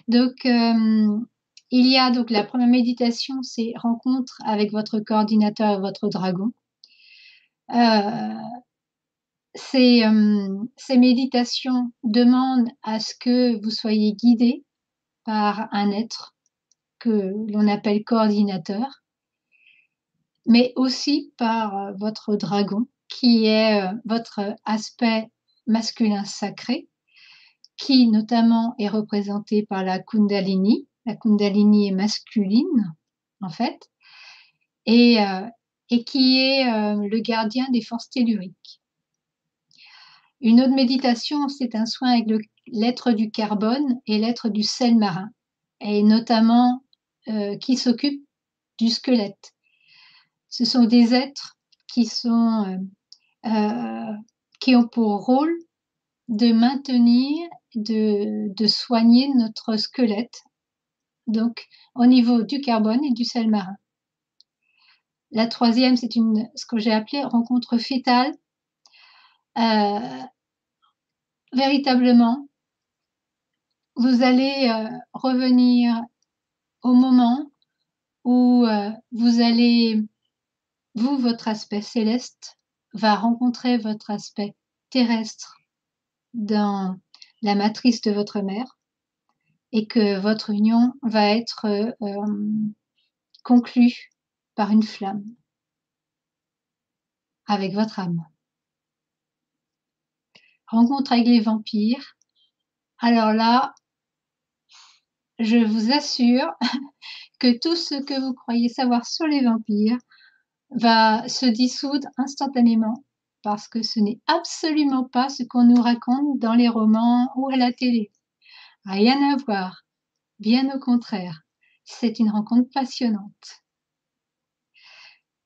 Donc, il y a donc la première méditation, c'est rencontre avec votre coordinateur et votre dragon. Ces méditations demandent à ce que vous soyez guidé par un être que l'on appelle coordinateur, mais aussi par votre dragon, qui est votre aspect masculin sacré, qui notamment est représenté par la Kundalini. La Kundalini est masculine, en fait, et qui est le gardien des forces telluriques. Une autre méditation, c'est un soin avec l'être du carbone et l'être du sel marin, et notamment qui s'occupe du squelette. Ce sont des êtres qui ont pour rôle de maintenir, de soigner notre squelette, donc au niveau du carbone et du sel marin. La troisième, c'est ce que j'ai appelé rencontre fétale. Véritablement, vous allez revenir au moment où votre aspect céleste va rencontrer votre aspect terrestre dans la matrice de votre mère et que votre union va être conclue par une flamme avec votre âme. Rencontre avec les vampires. Alors là, je vous assure que tout ce que vous croyez savoir sur les vampires va se dissoudre instantanément parce que ce n'est absolument pas ce qu'on nous raconte dans les romans ou à la télé. Rien à voir, bien au contraire. C'est une rencontre passionnante.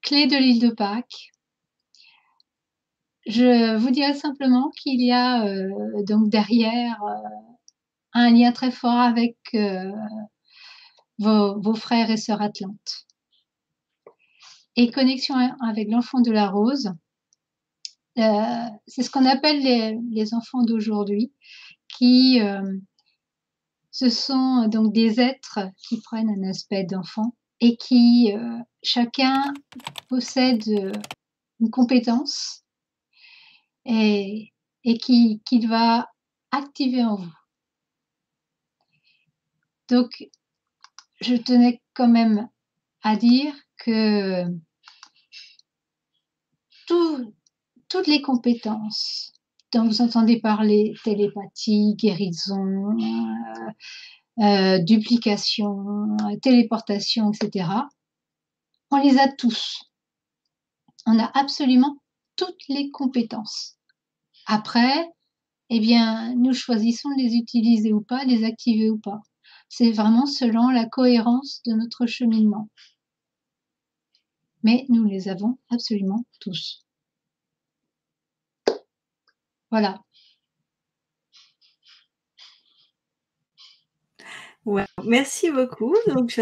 Clé de l'île de Pâques. Je vous dirais simplement qu'il y a donc derrière un lien très fort avec vos frères et sœurs Atlantes. Et connexion avec l'enfant de la rose, c'est ce qu'on appelle les enfants d'aujourd'hui, qui ce sont donc des êtres qui prennent un aspect d'enfant et qui chacun possède une compétence et qu'il va activer en vous. Donc, je tenais quand même à dire que toutes les compétences dont vous entendez parler, télépathie, guérison, duplication, téléportation, etc., on les a tous. On a absolument toutes les compétences. Après, eh bien, nous choisissons de les utiliser ou pas, de les activer ou pas. C'est vraiment selon la cohérence de notre cheminement. Mais nous les avons absolument tous. Voilà. Ouais, merci beaucoup. Donc,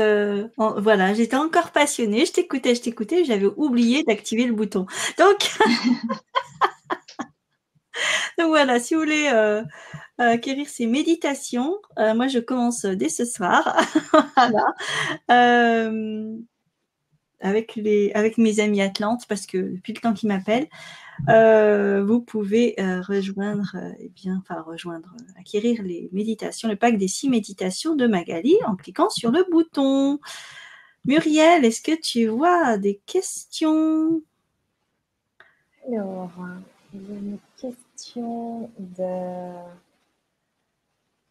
voilà, j'étais encore passionnée. Je t'écoutais, j'avais oublié d'activer le bouton. Donc, donc voilà, si vous voulez acquérir ces méditations, moi je commence dès ce soir. Voilà. Avec mes amis Atlantes, parce que depuis le temps qu'ils m'appellent, vous pouvez acquérir les méditations, le pack des 6 méditations de Magali en cliquant sur le bouton. Muriel, est-ce que tu vois des questions? Alors, il y a une question de...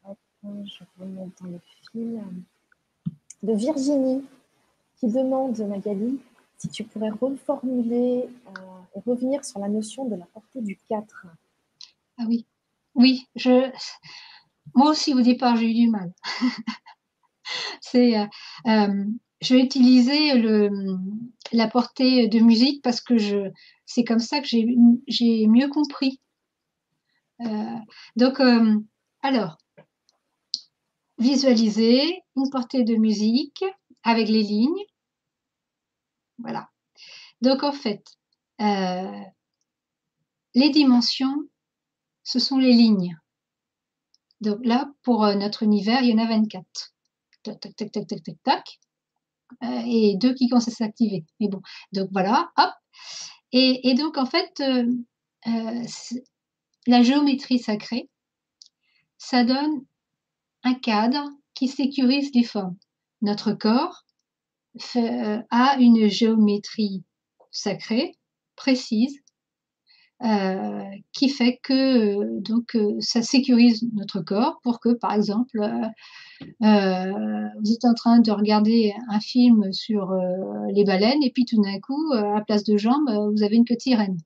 Attends, je remonte dans le fil. De Virginie, qui demande, Magali, si tu pourrais reformuler et revenir sur la notion de la portée du 4. Ah oui, oui, moi aussi au départ j'ai eu du mal. C'est je vais utiliser la portée de musique parce que c'est comme ça que j'ai mieux compris. Donc, alors, visualiser une portée de musique avec les lignes. Voilà. Donc, en fait, les dimensions, ce sont les lignes. Donc là, pour notre univers, il y en a 24. Tac, tac, tac, tac, tac, tac, tac. Et 2 qui commencent à s'activer. Mais bon, donc voilà, hop. Et donc, en fait, la géométrie sacrée, ça donne un cadre qui sécurise les formes. Notre corps a une géométrie sacrée, précise, qui fait que donc ça sécurise notre corps pour que, par exemple, vous êtes en train de regarder un film sur les baleines et puis tout d'un coup, à place de jambes, vous avez une queue de sirène.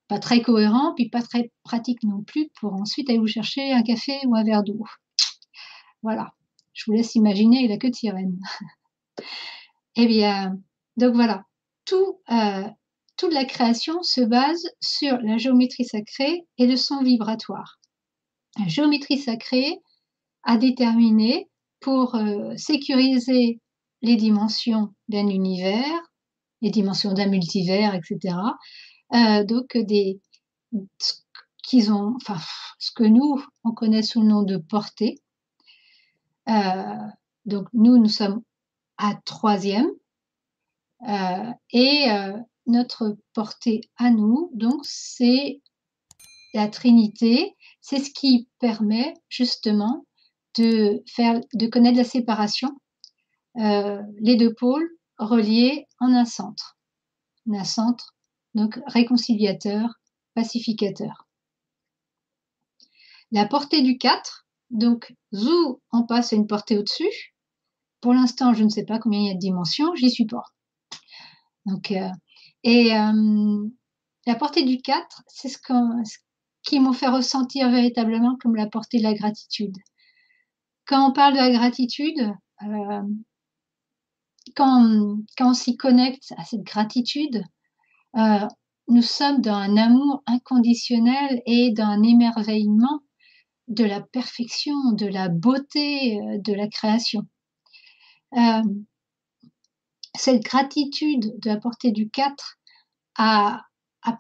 Pas très cohérent, puis pas très pratique non plus pour ensuite aller vous chercher un café ou un verre d'eau. Voilà, je vous laisse imaginer la queue de sirène. Eh bien, donc voilà, toute la création se base sur la géométrie sacrée et le son vibratoire. La géométrie sacrée a déterminé pour sécuriser les dimensions d'un univers, les dimensions d'un multivers, etc. Donc ce que nous on connaît sous le nom de portée. Donc nous sommes à 3e et notre portée à nous, donc c'est la Trinité, c'est ce qui permet justement de connaître la séparation, les 2 pôles reliés en un centre. Un centre donc réconciliateur, pacificateur. La portée du 4, donc zou, on passe à une portée au-dessus. Pour l'instant, je ne sais pas combien il y a de dimensions, j'y suis pas. Donc, la portée du 4, c'est ce qui m'ont fait ressentir véritablement comme la portée de la gratitude. Quand on parle de la gratitude, quand on s'y connecte à cette gratitude, nous sommes dans un amour inconditionnel et dans un émerveillement de la perfection, de la beauté de la création. Cette gratitude de la portée du 4 a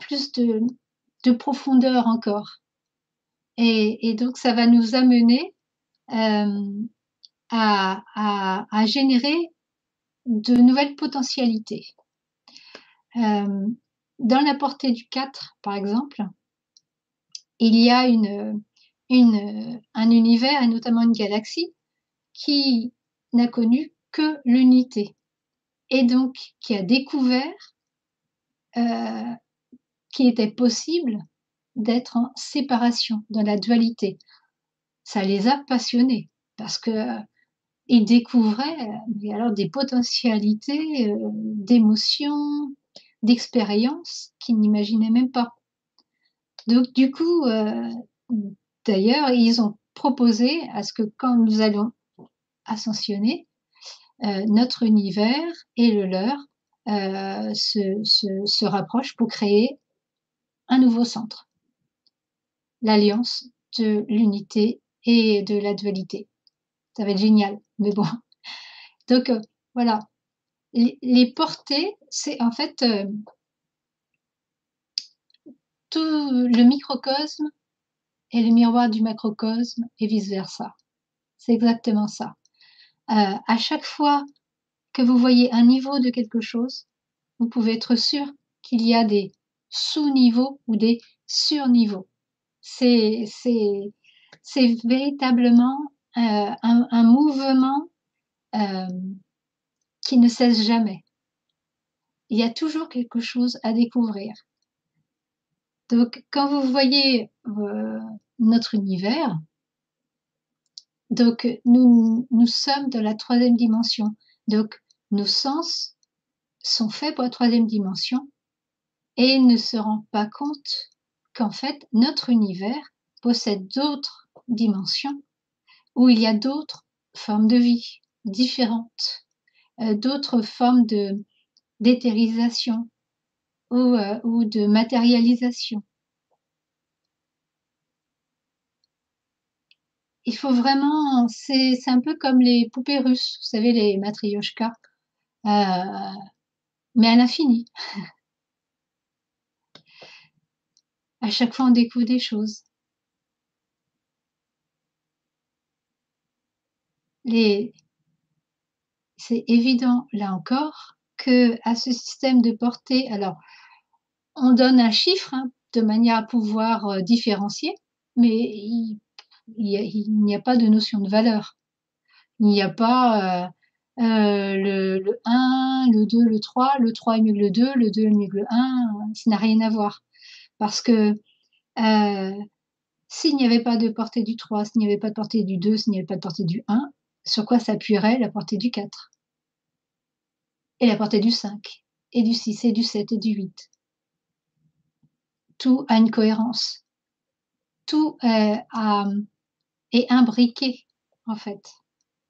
plus de profondeur encore. Et donc, ça va nous amener à générer de nouvelles potentialités. Dans la portée du 4, par exemple, il y a un univers et notamment une galaxie qui n'a connu que l'unité et donc qui a découvert qu'il était possible d'être en séparation, dans la dualité. Ça les a passionnés parce que ils découvraient alors des potentialités d'émotions, d'expériences qu'ils n'imaginaient même pas. Donc du coup, d'ailleurs, ils ont proposé à ce que quand nous allons ascensionner, notre univers et le leur se rapprochent pour créer un nouveau centre. L'alliance de l'unité et de la dualité. Ça va être génial, mais bon. Donc voilà, les portées, c'est en fait tout le microcosme et le miroir du macrocosme et vice-versa. C'est exactement ça. À chaque fois que vous voyez un niveau de quelque chose, vous pouvez être sûr qu'il y a des sous-niveaux ou des surniveaux. C'est véritablement un mouvement qui ne cesse jamais. Il y a toujours quelque chose à découvrir. Donc, quand vous voyez notre univers, donc nous sommes dans la 3e dimension. Donc, nos sens sont faits pour la 3e dimension et ne se rendent pas compte qu'en fait, notre univers possède d'autres dimensions où il y a d'autres formes de vie différentes. d'autres formes d'éthérisation ou de matérialisation. Il faut vraiment, c'est un peu comme les poupées russes, vous savez, les matrioshkas, mais à l'infini. À chaque fois, on découvre des choses. C'est évident, là encore, que à ce système de portée, alors, on donne un chiffre hein, de manière à pouvoir différencier, mais il n'y a pas de notion de valeur. Il n'y a pas le 1, le 2, le 3 est mieux que le 2 est mieux que le 1, ça n'a rien à voir. Parce que s'il n'y avait pas de portée du 3, s'il n'y avait pas de portée du 2, s'il n'y avait pas de portée du 1, sur quoi s'appuierait la portée du 4 et la portée du 5 et du 6 et du 7 et du 8. Tout a une cohérence. Tout est imbriqué, en fait,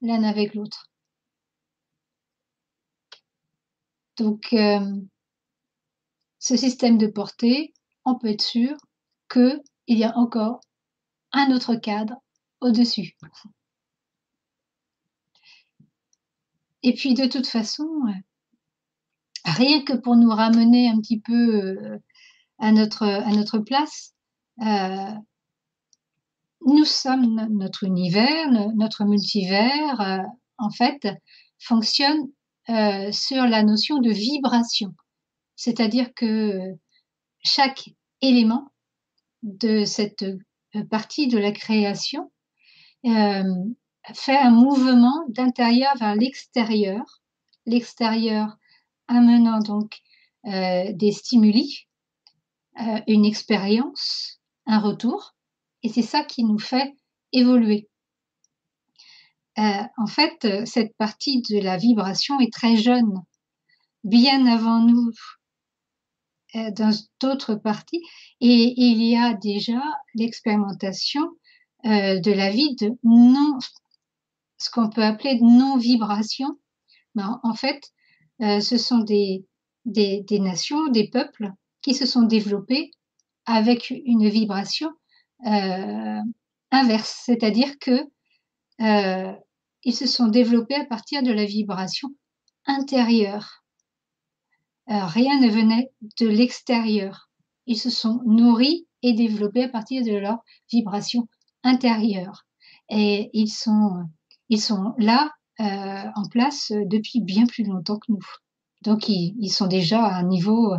l'un avec l'autre. Donc, ce système de portée, on peut être sûr qu'il y a encore un autre cadre au-dessus. Et puis, de toute façon, rien que pour nous ramener un petit peu à notre place, nous sommes, notre univers, notre multivers, en fait, fonctionne sur la notion de vibration. C'est-à-dire que chaque élément de cette partie de la création fait un mouvement d'intérieur vers l'extérieur amenant donc des stimuli, une expérience, un retour, et c'est ça qui nous fait évoluer. En fait, cette partie de la vibration est très jeune, bien avant nous, dans d'autres parties, et il y a déjà l'expérimentation de la vie de ce qu'on peut appeler de non-vibration. Mais en fait, ce sont des nations, des peuples qui se sont développés avec une vibration inverse, c'est-à-dire que ils se sont développés à partir de la vibration intérieure. Rien ne venait de l'extérieur. Ils se sont nourris et développés à partir de leur vibration intérieure. Et ils sont là, en place depuis bien plus longtemps que nous. Donc ils sont déjà à un niveau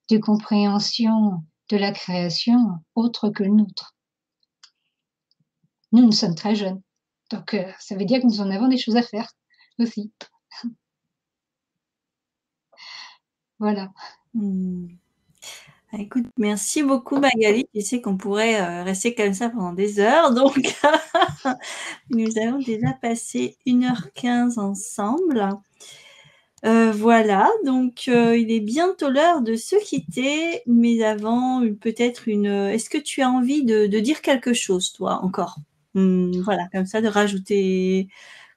de compréhension de la création autre que le nôtre. Nous sommes très jeunes. Donc ça veut dire que nous en avons des choses à faire aussi. Voilà. Écoute, merci beaucoup Magali. Tu sais qu'on pourrait rester comme ça pendant des heures. Donc, nous avons déjà passé 1h15 ensemble. Voilà, donc il est bientôt l'heure de se quitter. Mais avant, peut-être est-ce que tu as envie de dire quelque chose, toi, encore voilà, comme ça, de rajouter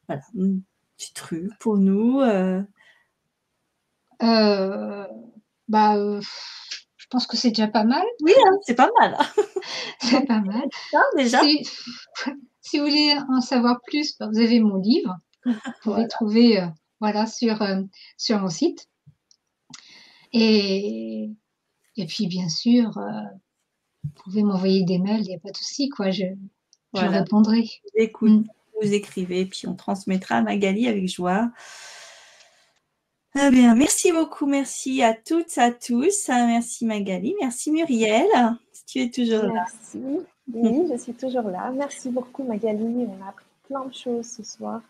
voilà, un petit truc pour nous. Je pense que c'est déjà pas mal. Oui, hein, c'est pas mal. C'est pas mal. Ça, déjà. Si vous voulez en savoir plus, vous avez mon livre. Vous pouvez trouver sur mon site. Et puis, bien sûr, vous pouvez m'envoyer des mails, il n'y a pas de souci, quoi. Je répondrai. Écoute, vous écrivez, puis on transmettra à Magali avec joie. Eh bien, merci beaucoup, merci à toutes, à tous. Merci Magali, merci Muriel, si tu es toujours là. Merci, oui, je suis toujours là. Merci beaucoup Magali, on a appris plein de choses ce soir.